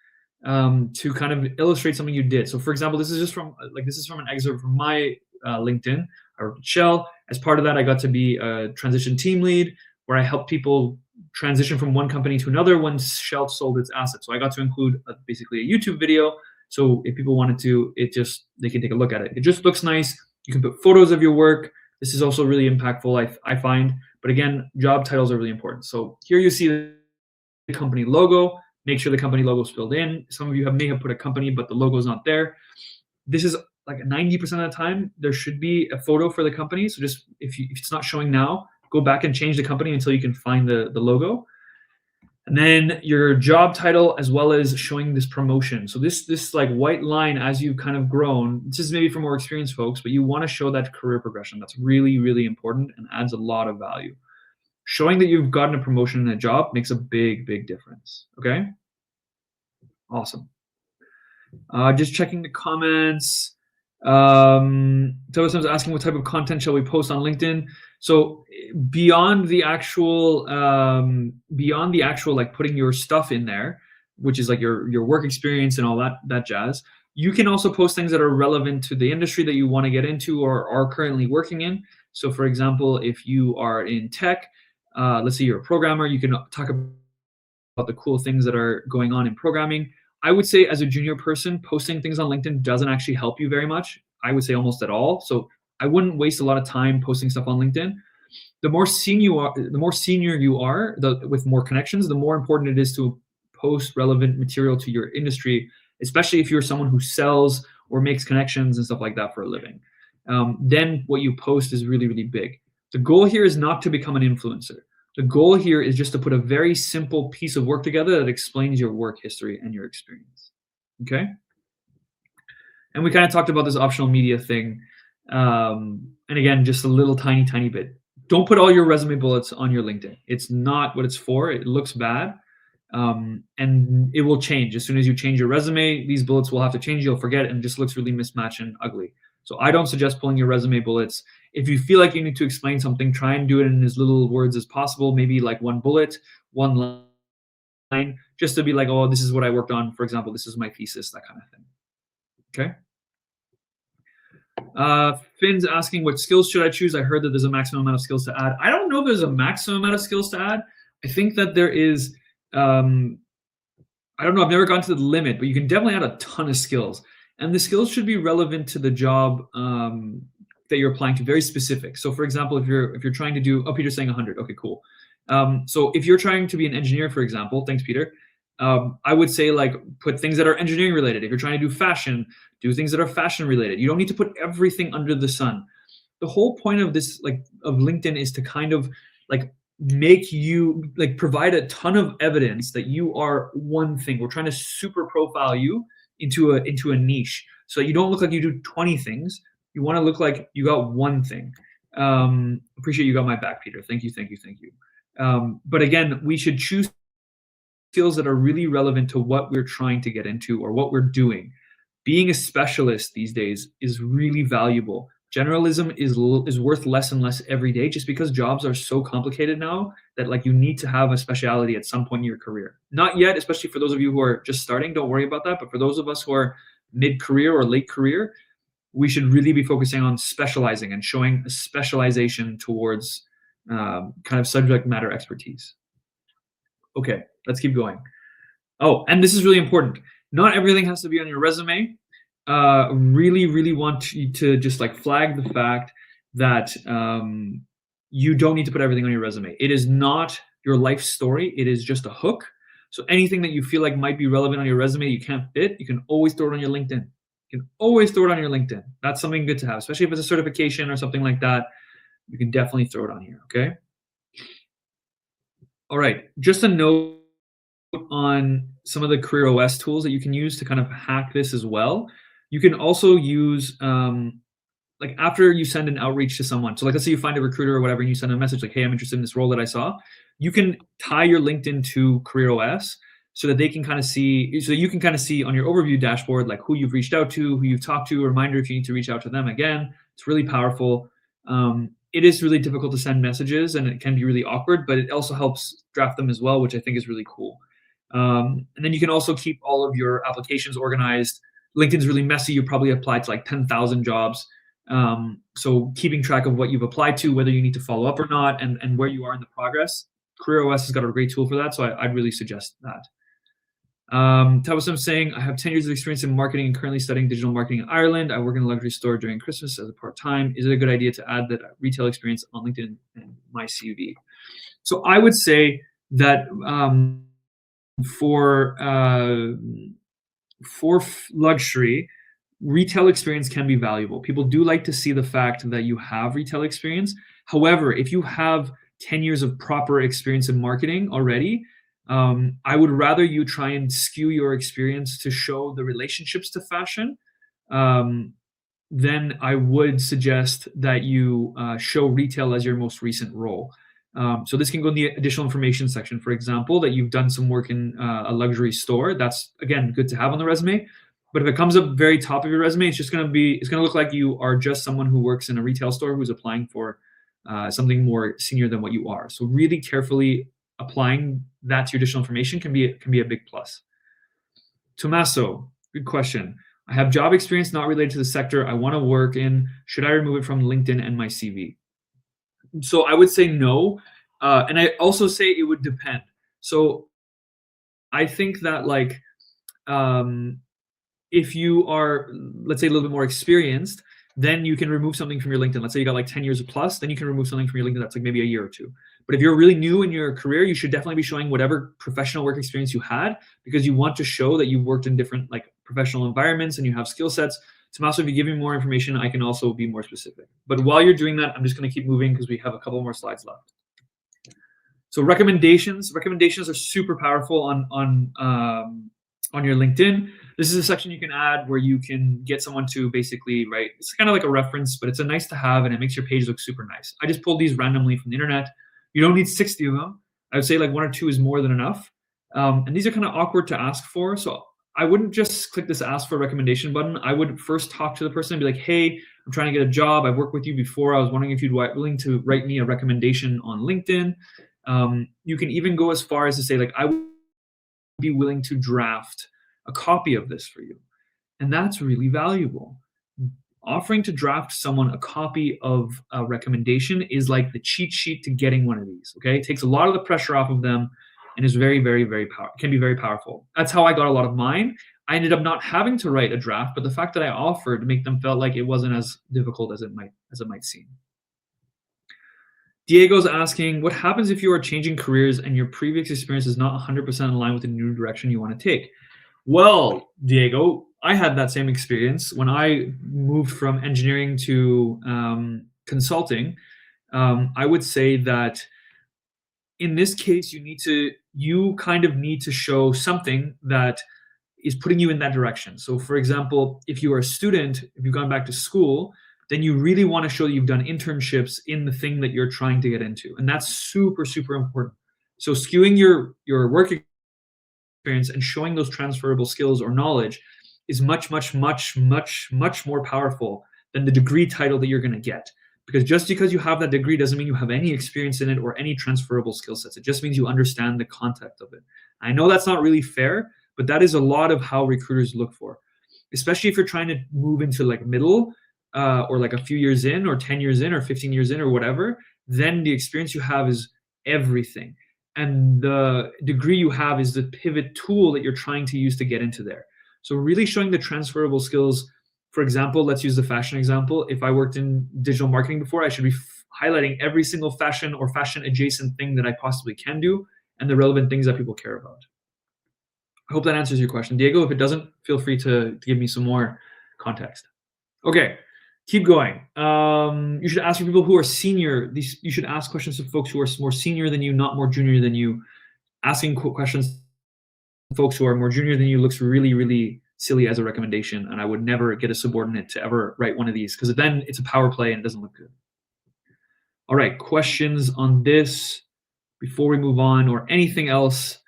to kind of illustrate something you did. So, for example, this is from an excerpt from my LinkedIn. I worked at Shell. As part of that, I got to be a transition team lead, where I helped people transition from one company to another when Shell sold its assets. So I got to include basically a YouTube video. So if people wanted to, they can take a look at it. It just looks nice. You can put photos of your work. This is also really impactful, I find. But again, job titles are really important. So here you see the company logo. Make sure the company logo is filled in. Some of you may have put a company, but the logo is not there. This is like 90% of the time, there should be a photo for the company. So just if it's not showing now, go back and change the company until you can find the logo. And then your job title, as well as showing this promotion. So this like white line, as you've kind of grown, this is maybe for more experienced folks, but you want to show that career progression. That's really, really important and adds a lot of value. Showing that you've gotten a promotion in a job makes a big, big difference. Okay? Awesome. Just checking the comments. Tobasam's asking what type of content shall we post on LinkedIn. So beyond the actual like putting your stuff in there, which is like your work experience and all that jazz, you can also post things that are relevant to the industry that you want to get into or are currently working in. So for example, if you are in tech, let's say you're a programmer, you can talk about the cool things that are going on in programming. I would say as a junior person, posting things on LinkedIn doesn't actually help you very much. I would say almost at all. So I wouldn't waste a lot of time posting stuff on LinkedIn. The more senior you are, with more connections, the more important it is to post relevant material to your industry, especially if you're someone who sells or makes connections and stuff like that for a living. Then what you post is really, really big. The goal here is not to become an influencer. The goal here is just to put a very simple piece of work together that explains your work history and your experience. Okay? And we kind of talked about this optional media thing. And again, just a little tiny bit. Don't put all your resume bullets on your LinkedIn. It's not what it's for. It looks bad. And it will change. As soon as you change your resume, these bullets will have to change. You'll forget, and it just looks really mismatched and ugly. So I don't suggest pulling your resume bullets. If you feel like you need to explain something, try and do it in as little words as possible. Maybe like one bullet, one line, just to be like, oh, this is what I worked on. For example, this is my thesis, that kind of thing. Okay. Finn's asking, what skills should I choose? I heard that there's a maximum amount of skills to add. I don't know if there's a maximum amount of skills to add. I think that there is, I don't know, I've never gone to the limit, but you can definitely add a ton of skills. And the skills should be relevant to the job that you're applying to, very specific. So for example, if you're trying to do, oh, Peter's saying 100. Okay, cool. So if you're trying to be an engineer, for example, thanks, Peter, I would say like put things that are engineering related. If you're trying to do fashion, do things that are fashion related. You don't need to put everything under the sun. The whole point of this, like of LinkedIn, is to kind of like make you like provide a ton of evidence that you are one thing. We're trying to super profile you into a niche, so you don't look like you do 20 things. You want to look like you got one thing. Appreciate you got my back, Peter. Thank you. But again, we should choose skills that are really relevant to what we're trying to get into or what we're doing. Being a specialist these days is really valuable. Generalism is worth less and less every day, just because jobs are so complicated now that like you need to have a speciality at some point in your career. Not yet, especially for those of you who are just starting, don't worry about that. But for those of us who are mid-career or late career, we should really be focusing on specializing and showing a specialization towards kind of subject matter expertise. Okay, let's keep going. Oh, and this is really important. Not everything has to be on your resume. Really want you to just like flag the fact that you don't need to put everything on your resume. It is not your life story. It is just a hook. So anything that you feel like might be relevant on your resume you can't fit, you can always throw it on your LinkedIn. You can always throw it on your LinkedIn. That's something good to have, especially if it's a certification or something like that. You can definitely throw it on here, okay? All right, just a note on some of the Career OS tools that you can use to kind of hack this as well. You can also use, like after you send an outreach to someone, so like let's say you find a recruiter or whatever and you send a message like, hey, I'm interested in this role that I saw, you can tie your LinkedIn to Career OS so that they can kind of see, so you can kind of see on your overview dashboard like who you've reached out to, who you've talked to, a reminder if you need to reach out to them again. It's really powerful. It is really difficult to send messages and it can be really awkward, but it also helps draft them as well, which I think is really cool. And then you can also keep all of your applications organized. LinkedIn's really messy. You probably applied to like 10,000 jobs. So keeping track of what you've applied to, whether you need to follow up or not, and where you are in the progress. CareerOS has got a great tool for that, so I'd really suggest that. Tabasum saying, I have 10 years of experience in marketing and currently studying digital marketing in Ireland. I work in a luxury store during Christmas as a part-time. Is it a good idea to add that retail experience on LinkedIn and my CV? So I would say that for luxury, retail experience can be valuable. People do like to see the fact that you have retail experience. However, if you have 10 years of proper experience in marketing already, I would rather you try and skew your experience to show the relationships to fashion. Then I would suggest that you show retail as your most recent role. So this can go in the additional information section. For example, that you've done some work in a luxury store. That's, again, good to have on the resume. But if it comes up very top of your resume, it's going to look like you are just someone who works in a retail store who's applying for something more senior than what you are. So really carefully applying that to your additional information can be a big plus. Tommaso, good question. I have job experience not related to the sector I want to work in. Should I remove it from LinkedIn and my CV? So I would say no. And I also say it would depend. So I think that if you are, let's say, a little bit more experienced, then you can remove something from your LinkedIn. Let's say you got like 10 years plus, then you can remove something from your LinkedIn that's like maybe a year or two. But if you're really new in your career, you should definitely be showing whatever professional work experience you had, because you want to show that you've worked in different like professional environments and you have skill sets. Tommaso, if you give me more information, I can also be more specific. But while you're doing that, I'm just going to keep moving because we have a couple more slides left. So recommendations are super powerful on your LinkedIn. This is a section you can add where you can get someone to basically write. It's kind of like a reference, but it's a nice to have, and it makes your page look super nice. I just pulled these randomly from the internet. You don't need 60 of them. I would say like 1 or 2 is more than enough. And these are kind of awkward to ask for. So I wouldn't just click this ask for a recommendation button. I would first talk to the person and be like, hey, I'm trying to get a job. I've worked with you before. I was wondering if you'd be willing to write me a recommendation on LinkedIn. You can even go as far as to say, like, I would be willing to draft a copy of this for you. And that's really valuable. Offering to draft someone a copy of a recommendation is like the cheat sheet to getting one of these. Okay, it takes a lot of the pressure off of them, and is very, very, very can be very powerful. That's how I got a lot of mine. I ended up not having to write a draft, but the fact that I offered to make them felt like it wasn't as difficult as it might seem. Diego's asking, what happens if you are changing careers and your previous experience is not 100% in line with the new direction you want to take? Well, Diego, I had that same experience when I moved from engineering to consulting. I would say that in this case, you kind of need to show something that is putting you in that direction. So for example, if you are a student, if you've gone back to school, then you really want to show that you've done internships in the thing that you're trying to get into. And that's super, super important. So skewing your work experience and showing those transferable skills or knowledge is much, much, much, much, much more powerful than the degree title that you're going to get. Because just because you have that degree doesn't mean you have any experience in it or any transferable skill sets. It just means you understand the context of it. I know that's not really fair, but that is a lot of how recruiters look for, especially if you're trying to move into like middle or like a few years in or 10 years in or 15 years in or whatever. Then the experience you have is everything. And the degree you have is the pivot tool that you're trying to use to get into there. So really showing the transferable skills. For example, let's use the fashion example. If I worked in digital marketing before, I should be highlighting every single fashion or fashion adjacent thing that I possibly can do and the relevant things that people care about. I hope that answers your question, Diego. If it doesn't, feel free to give me some more context. Okay, keep going. You should ask for people who are senior. You should ask questions to folks who are more senior than you, not more junior than you. Asking questions to folks who are more junior than you looks really, really silly as a recommendation, and I would never get a subordinate to ever write one of these because then it's a power play and it doesn't look good. All right, questions on this before we move on or anything else?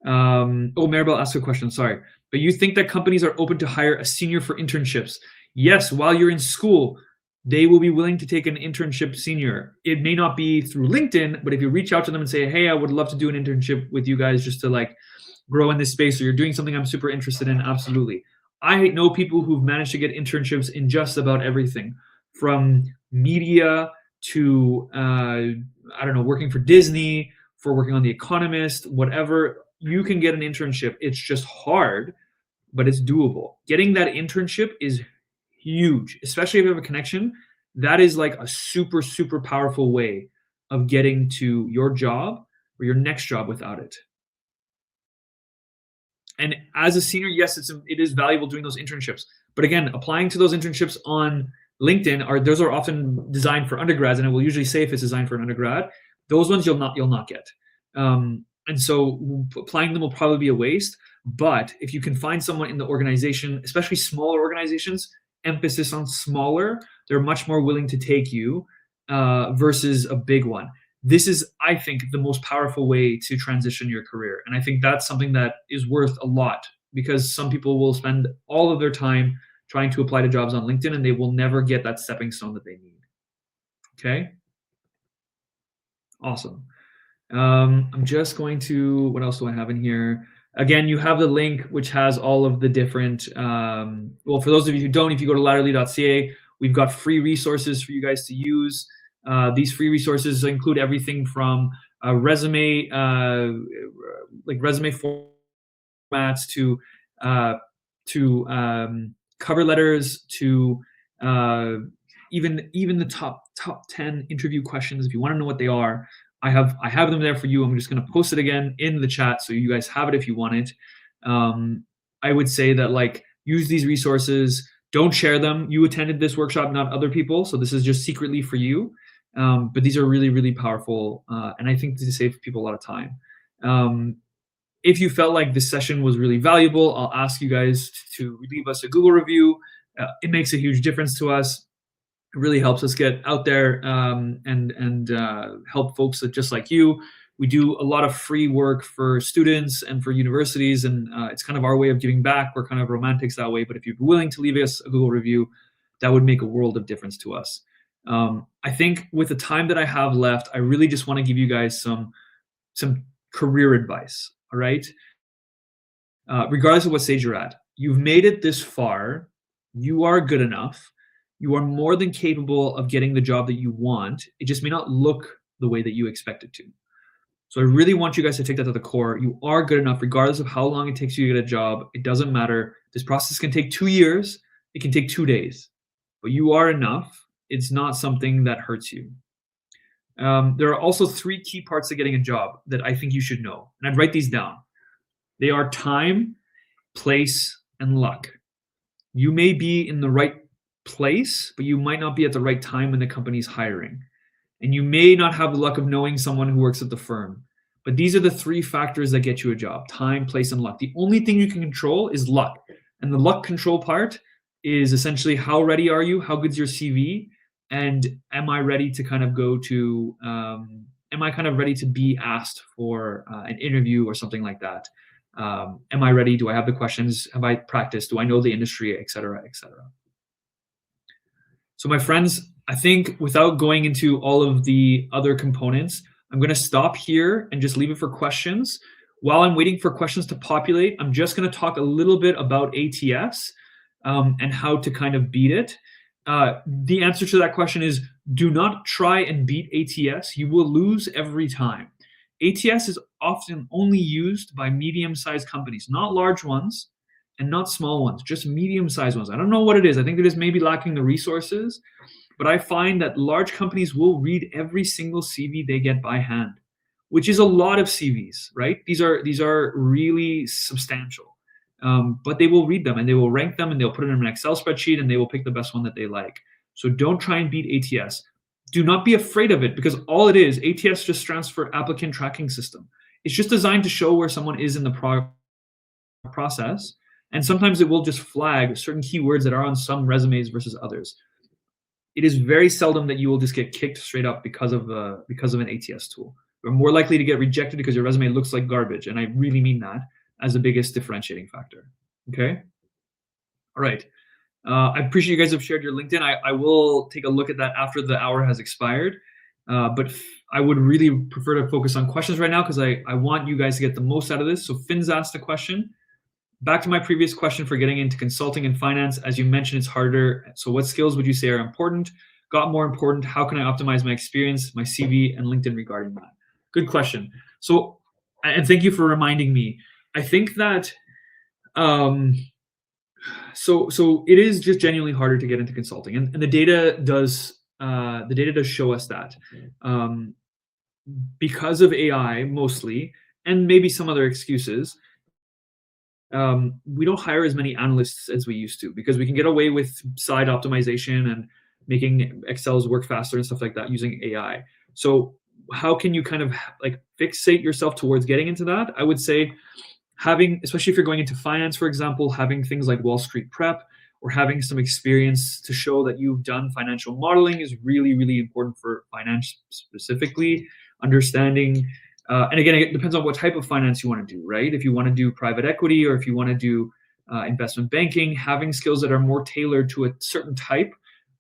Maribel asked a question, sorry. But you think that companies are open to hire a senior for internships? Yes, while you're in school, they will be willing to take an internship senior. It may not be through LinkedIn, but if you reach out to them and say, hey, I would love to do an internship with you guys just to like grow in this space or you're doing something I'm super interested in, absolutely. I know people who've managed to get internships in just about everything, from media to I don't know, working for Disney, for working on The Economist, whatever. You can get an internship. It's just hard, but it's doable. Getting that internship is huge, especially if you have a connection. That is like a super, super powerful way of getting to your job or your next job without it. And as a senior, yes, it is valuable doing those internships. But again, applying to those internships on LinkedIn those are often designed for undergrads, and it will usually say if it's designed for an undergrad. Those ones you'll not get. And so applying them will probably be a waste. But if you can find someone in the organization, especially smaller organizations, emphasis on smaller, they're much more willing to take you versus a big one. This is, I think, the most powerful way to transition your career. And I think that's something that is worth a lot, because some people will spend all of their time trying to apply to jobs on LinkedIn and they will never get that stepping stone that they need. Okay. Awesome. I'm just going to, what else do I have in here? Again, you have the link which has all of the different, well, for those of you who don't, if you go to latterly.ca, we've got free resources for you guys to use. These free resources include everything from resume, like resume formats to cover letters to even the top 10 interview questions. If you want to know what they are, I have them there for you. I'm just going to post it again in the chat so you guys have it if you want it. I would say that, like, use these resources. Don't share them. You attended this workshop, not other people, so this is just secretly for you. But these are really, really powerful, and I think to save people a lot of time. If you felt like this session was really valuable, I'll ask you guys to leave us a Google review. It makes a huge difference to us. It really helps us get out there and help folks that just like you. We do a lot of free work for students and for universities, and it's kind of our way of giving back. We're kind of romantics that way, but if you're willing to leave us a Google review, that would make a world of difference to us. I think with the time that I have left, I really just want to give you guys some career advice. All right. Regardless of what stage you're at, you've made it this far. You are good enough. You are more than capable of getting the job that you want. It just may not look the way that you expect it to. So I really want you guys to take that to the core. You are good enough, regardless of how long it takes you to get a job. It doesn't matter. This process can take 2 years. It can take 2 days. But you are enough. It's not something that hurts you. There are also 3 key parts to getting a job that I think you should know. And I'd write these down. They are time, place, and luck. You may be in the right place, but you might not be at the right time when the company's hiring. And you may not have the luck of knowing someone who works at the firm. But these are the 3 factors that get you a job: time, place, and luck. The only thing you can control is luck. And the luck control part is essentially, how ready are you? How good's your CV? And am I ready to kind of go to, am I kind of ready to be asked for an interview or something like that? Am I ready? Do I have the questions? Have I practiced? Do I know the industry, et cetera, et cetera? So my friends, I think without going into all of the other components, I'm going to stop here and just leave it for questions. While I'm waiting for questions to populate, I'm just going to talk a little bit about ATS and how to kind of beat it. The answer to that question is, do not try and beat ATS. You will lose every time. ATS is often only used by medium-sized companies, not large ones and not small ones, just medium-sized ones. I don't know what it is. I think they're just maybe lacking the resources, but I find that large companies will read every single CV they get by hand, which is a lot of CVs, right? These are really substantial, but they will read them and they will rank them and they'll put it in an Excel spreadsheet and they will pick the best one that they like. So don't try and beat ATS. Do not be afraid of it, because all it is, ATS just stands for Applicant Tracking System. It's just designed to show where someone is in the process. And sometimes it will just flag certain keywords that are on some resumes versus others. It is very seldom that you will just get kicked straight up because of an ATS tool. You're more likely to get rejected because your resume looks like garbage. And I really mean that as the biggest differentiating factor. Okay? All right. I appreciate you guys have shared your LinkedIn. I will take a look at that after the hour has expired. But I would really prefer to focus on questions right now because I want you guys to get the most out of this. So Finn's asked a question. Back to my previous question for getting into consulting and finance. As you mentioned, it's harder. So what skills would you say are important? Got more important? How can I optimize my experience, my CV, and LinkedIn regarding that? Good question. So, and thank you for reminding me. I think that um, so it is just genuinely harder to get into consulting, and the data does show us that. Um, because of AI mostly, and maybe some other excuses, we don't hire as many analysts as we used to because we can get away with side optimization and making Excels work faster and stuff like that using AI. So how can you kind of like fixate yourself towards getting into that? I would say having, especially if you're going into finance, for example, having things like Wall Street prep or having some experience to show that you've done financial modeling is really, really important for finance specifically. Understanding, and again, it depends on what type of finance you want to do, right? If you want to do private equity or if you want to do investment banking, having skills that are more tailored to a certain type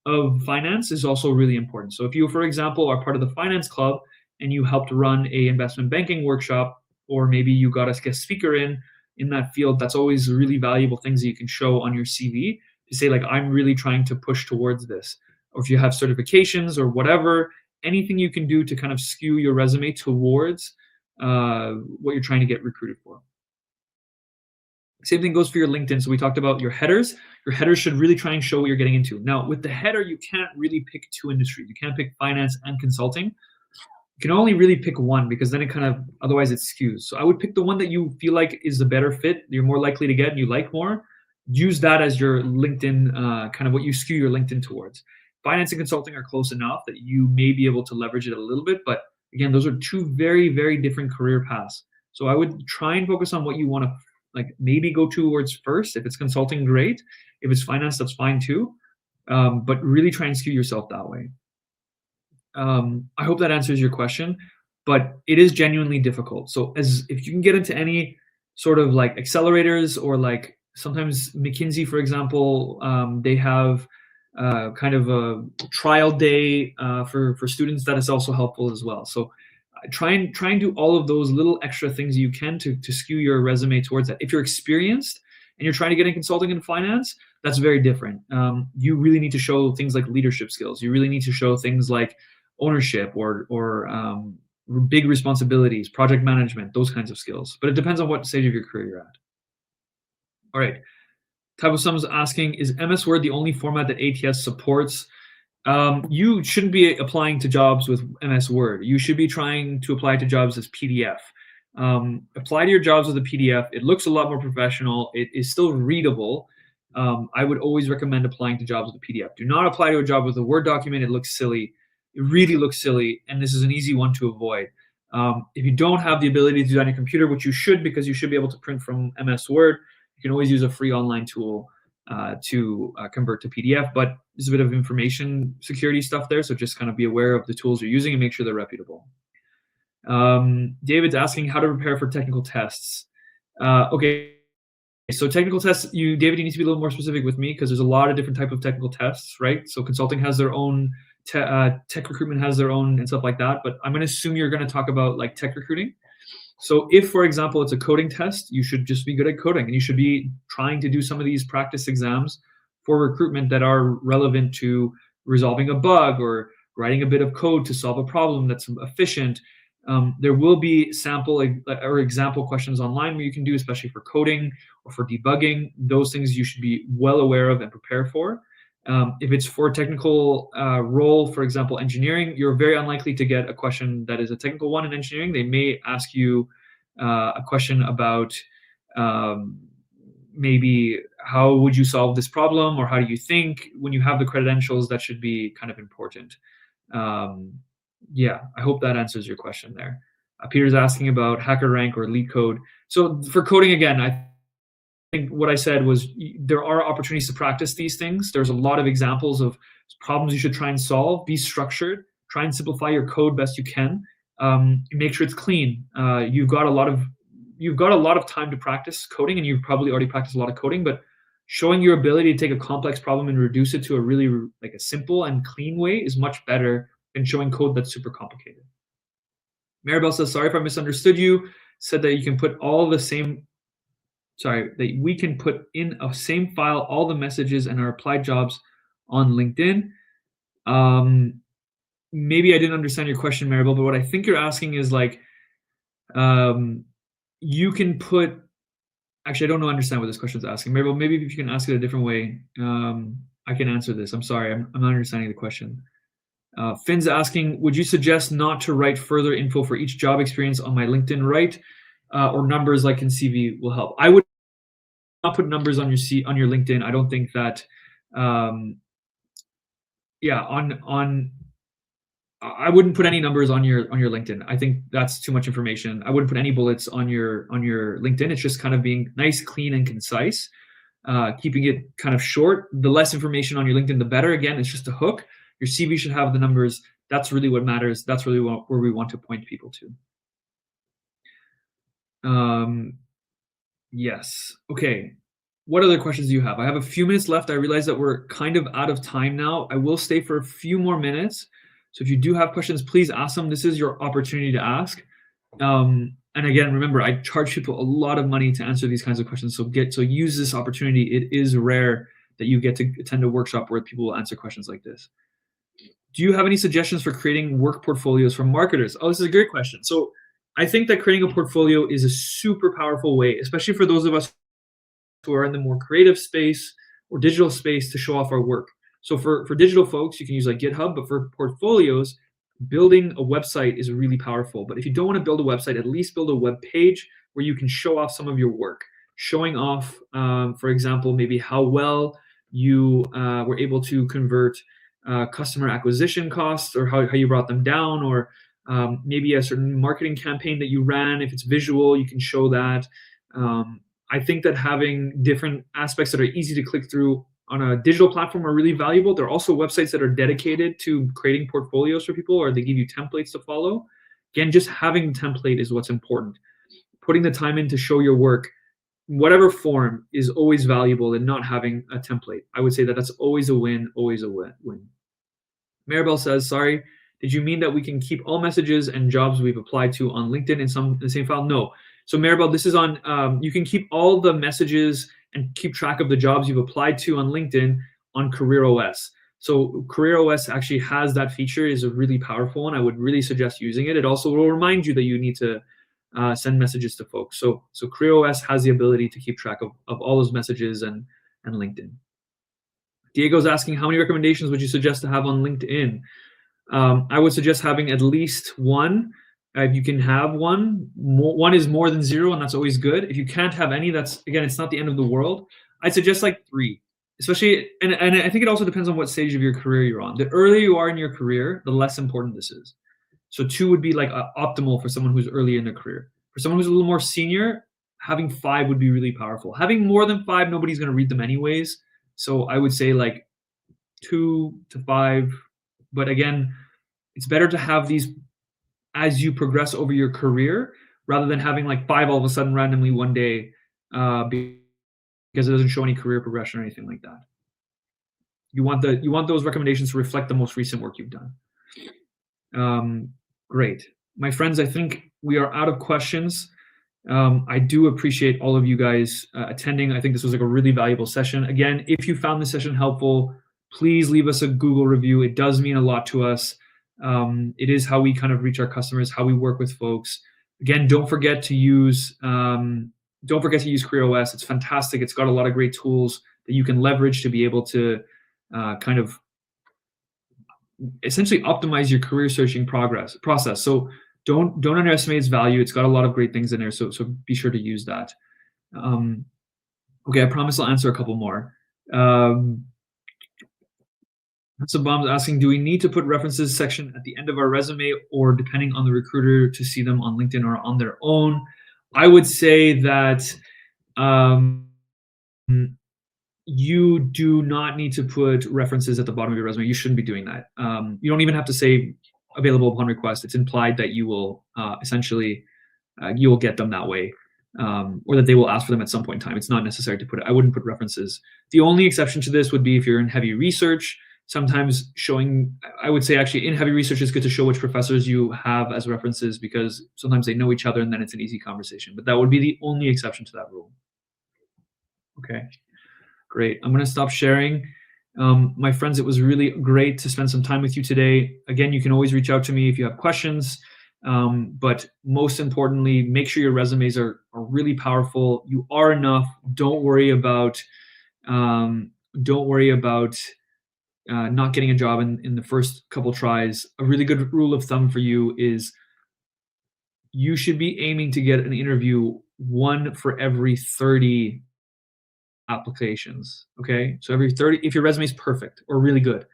of finance is also really important. So if you, for example, are part of the finance club and you helped run a investment banking workshop, or maybe you got a guest speaker in that field, that's always really valuable things that you can show on your CV to say like, I'm really trying to push towards this. Or if you have certifications or whatever, anything you can do to kind of skew your resume towards what you're trying to get recruited for. Same thing goes for your LinkedIn. So we talked about your headers. Your headers should really try and show what you're getting into. Now, with the header, you can't really pick two industries. You can't pick finance and consulting. You can only really pick one because then it kind of, otherwise it skews. So I would pick the one that you feel like is the better fit, you're more likely to get and you like more. Use that as your LinkedIn, kind of what you skew your LinkedIn towards. Finance and consulting are close enough that you may be able to leverage it a little bit. But again, those are two very, very different career paths. So I would try and focus on what you want to like maybe go towards first. If it's consulting, great. If it's finance, that's fine too. But really try and skew yourself that way. I hope that answers your question, but it is genuinely difficult. So as if you can get into any sort of like accelerators or like sometimes McKinsey, for example, they have kind of a trial day for students that is also helpful as well. So try and do all of those little extra things you can to skew your resume towards that. If you're experienced and you're trying to get in consulting and finance, that's very different. You really need to show things like leadership skills. You really need to show things like ownership or big responsibilities, project management, those kinds of skills. But it depends on what stage of your career you're at. All right. Tabusum's asking, is MS Word the only format that ATS supports? You shouldn't be applying to jobs with MS Word. You should be trying to apply to jobs as PDF. Apply to your jobs with a PDF. It looks a lot more professional. It is still readable. I would always recommend applying to jobs with a PDF. Do not apply to a job with a Word document. It looks silly. It really looks silly, and this is an easy one to avoid. If you don't have the ability to do that on your computer, which you should because you should be able to print from MS Word, you can always use a free online tool to convert to PDF, but there's a bit of information security stuff there, so just kind of be aware of the tools you're using and make sure they're reputable. David's asking how to prepare for technical tests. Okay, so technical tests, David, you need to be a little more specific with me because there's a lot of different type of technical tests, right? So consulting has their own, tech recruitment has their own and stuff like that, but I'm going to assume you're going to talk about like tech recruiting. So if, for example, it's a coding test, you should just be good at coding and you should be trying to do some of these practice exams for recruitment that are relevant to resolving a bug or writing a bit of code to solve a problem that's efficient. There will be sample or example questions online where you can do, especially for coding or for debugging. Those things you should be well aware of and prepare for. If it's for a technical role, for example, engineering, you're very unlikely to get a question that is a technical one in engineering. They may ask you a question about maybe how would you solve this problem or how do you think. When you have the credentials, that should be kind of important. Yeah, I hope that answers your question there. Peter's asking about HackerRank or LeetCode. So for coding, again, I think what I said was there are opportunities to practice these things. There's a lot of examples of problems you should try and solve. Be structured. Try and simplify your code best you can. Make sure it's clean. You've got a lot of time to practice coding, and you've probably already practiced a lot of coding. But showing your ability to take a complex problem and reduce it to a really like a simple and clean way is much better than showing code that's super complicated. Maribel says, sorry if I misunderstood you. Said that you can put all the same, sorry, that we can put in a same file all the messages and our applied jobs on LinkedIn. Maybe I didn't understand your question, Maribel, but what I think you're asking is like, you can put, actually, I don't understand what this question is asking. Maribel, maybe if you can ask it a different way, I can answer this. I'm sorry, I'm not understanding the question. Finn's asking, would you suggest not to write further info for each job experience on my LinkedIn, right? Or numbers like in CV will help? I would not put numbers on your LinkedIn. I don't think that, yeah, I wouldn't put any numbers on your LinkedIn. I think that's too much information. I wouldn't put any bullets on your LinkedIn. It's just kind of being nice, clean, and concise. Keeping it kind of short. The less information on your LinkedIn, the better. Again, it's just a hook. Your CV should have the numbers. That's really what matters. That's really where we want to point people to. Yes. Okay. What other questions do you have? I have a few minutes left. I realize that we're kind of out of time now. I will stay for a few more minutes. So if you do have questions, please ask them. This is your opportunity to ask. And again, remember, I charge people a lot of money to answer these kinds of questions. So use this opportunity. It is rare that you get to attend a workshop where people will answer questions like this. Do you have any suggestions for creating work portfolios for marketers? Oh, this is a great question. So I think that creating a portfolio is a super powerful way, especially for those of us who are in the more creative space or digital space, to show off our work. So for digital folks, you can use like GitHub, but for portfolios, building a website is really powerful. But if you don't want to build a website, at least build a web page where you can show off some of your work, showing off, for example, maybe how well you were able to convert customer acquisition costs, or how you brought them down, or maybe a certain marketing campaign that you ran. If it's visual, you can show that. I think that having different aspects that are easy to click through on a digital platform are really valuable. There are also websites that are dedicated to creating portfolios for people, or they give you templates to follow. Again, just having a template is what's important. Putting the time in to show your work, whatever form, is always valuable, and not having a template. I would say that that's always a win, always a win. Maribel says, sorry, did you mean that we can keep all messages and jobs we've applied to on LinkedIn in the same file? No. So Maribel, this is on, you can keep all the messages and keep track of the jobs you've applied to on LinkedIn on CareerOS. So CareerOS actually has that feature, is a really powerful one. I would really suggest using it. It also will remind you that you need to send messages to folks. So CareerOS has the ability to keep track of all those messages and LinkedIn. Diego's asking, how many recommendations would you suggest to have on LinkedIn? I would suggest having at least one. If you can have one, one is more than zero, and that's always good. If you can't have any, that's, again, it's not the end of the world. I'd suggest like 3, especially, and I think it also depends on what stage of your career you're on. The earlier you are in your career, the less important this is. So 2 would be like optimal for someone who's early in their career. For someone who's a little more senior, having 5 would be really powerful. Having more than 5, nobody's going to read them anyways. So I would say like 2 to 5. But again, it's better to have these as you progress over your career, rather than having like 5 all of a sudden randomly one day, because it doesn't show any career progression or anything like that. You want those recommendations to reflect the most recent work you've done. Great. My friends, I think we are out of questions. I do appreciate all of you guys attending. I think this was like a really valuable session. Again, if you found this session helpful, please leave us a Google review. It does mean a lot to us. It is how we kind of reach our customers, how we work with folks. Again, don't forget to use CareerOS. It's fantastic. It's got a lot of great tools that you can leverage to be able to kind of essentially optimize your career searching process. So don't underestimate its value. It's got a lot of great things in there. So be sure to use that. Okay, I promise I'll answer a couple more. So Bomb's asking, do we need to put references section at the end of our resume, or depending on the recruiter to see them on LinkedIn or on their own? I would say that you do not need to put references at the bottom of your resume. You shouldn't be doing that. You don't even have to say available upon request. It's implied that you will essentially you will get them that way, or that they will ask for them at some point in time. It's not necessary to put it. I wouldn't put references. The only exception to this would be if you're in heavy research. sometimes showing, I would say actually in heavy research, it's good to show which professors you have as references because sometimes they know each other and then it's an easy conversation. But that would be the only exception to that rule. Okay, great. I'm going to stop sharing. My friends, it was really great to spend some time with you today. Again, you can always reach out to me if you have questions. But most importantly, make sure your resumes are really powerful. You are enough. Um, don't worry about not getting a job in the first couple tries. A really good rule of thumb for you is you should be aiming to get an interview one for every 30 applications. Okay. So every 30, if your resume is perfect or really good,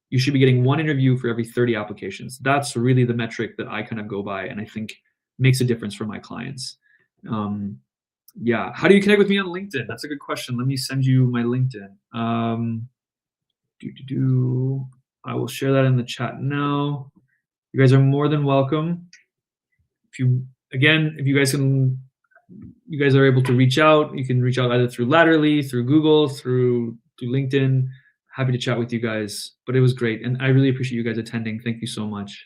you should be getting one interview for every 30 applications. That's really the metric that I kind of go by and I think makes a difference for my clients. Um, yeah. How do you connect with me on LinkedIn? That's a good question. Let me send you my LinkedIn. I will share that in the chat now. You guys are more than welcome. If you again, if you guys are able to reach out. You can reach out either through Laterally, through Google, through LinkedIn. Happy to chat with you guys. But it was great, and I really appreciate you guys attending. Thank you so much.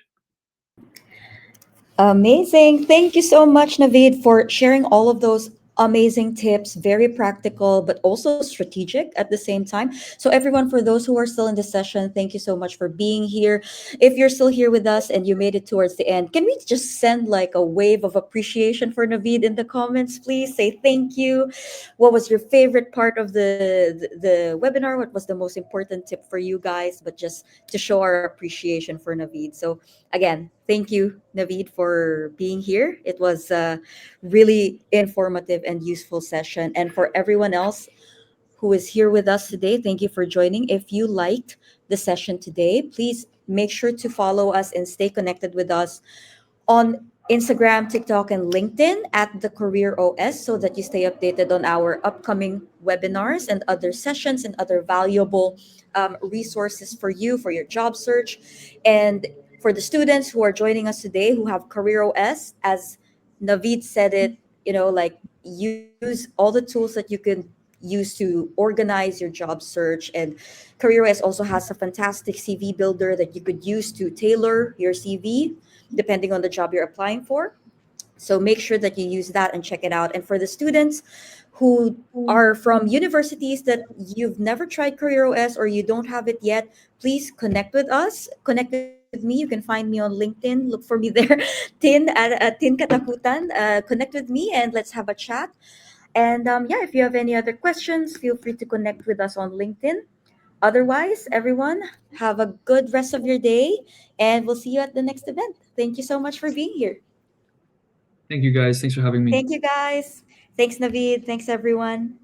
Amazing. Thank you so much, Navid, for sharing all of those amazing tips, very practical, but also strategic at the same time. So, everyone, for those who are still in the session, thank you so much for being here. If you're still here with us and you made it towards the end, can we just send like a wave of appreciation for Navid in the comments, please? Say thank you. What was your favorite part of the webinar? What was the most important tip for you guys? But just to show our appreciation for Navid. So, again, thank you, Navid, for being here. It was a really informative and useful session. And for everyone else who is here with us today, thank you for joining. If you liked the session today, please make sure to follow us and stay connected with us on Instagram, TikTok, and LinkedIn at the Career OS so that you stay updated on our upcoming webinars and other sessions and other valuable resources for you for your job search. And for the students who are joining us today who have Career OS, as Navid said it, like use all the tools that you can use to organize your job search. And CareerOS also has a fantastic CV builder that you could use to tailor your CV depending on the job you're applying for. So make sure that you use that and check it out. And for the students who are from universities that you've never tried CareerOS or you don't have it yet, please connect with us. Connect with me. You can find me on LinkedIn. Look for me there, Tin Katakutan. Connect with me and let's have a chat. And yeah, if you have any other questions, feel free to connect with us on LinkedIn. Otherwise, everyone, have a good rest of your day and we'll see you at the next event. Thank you so much for being here. Thank you guys. Thanks for having me. Thank you, guys. Thanks, Navid. Thanks, everyone.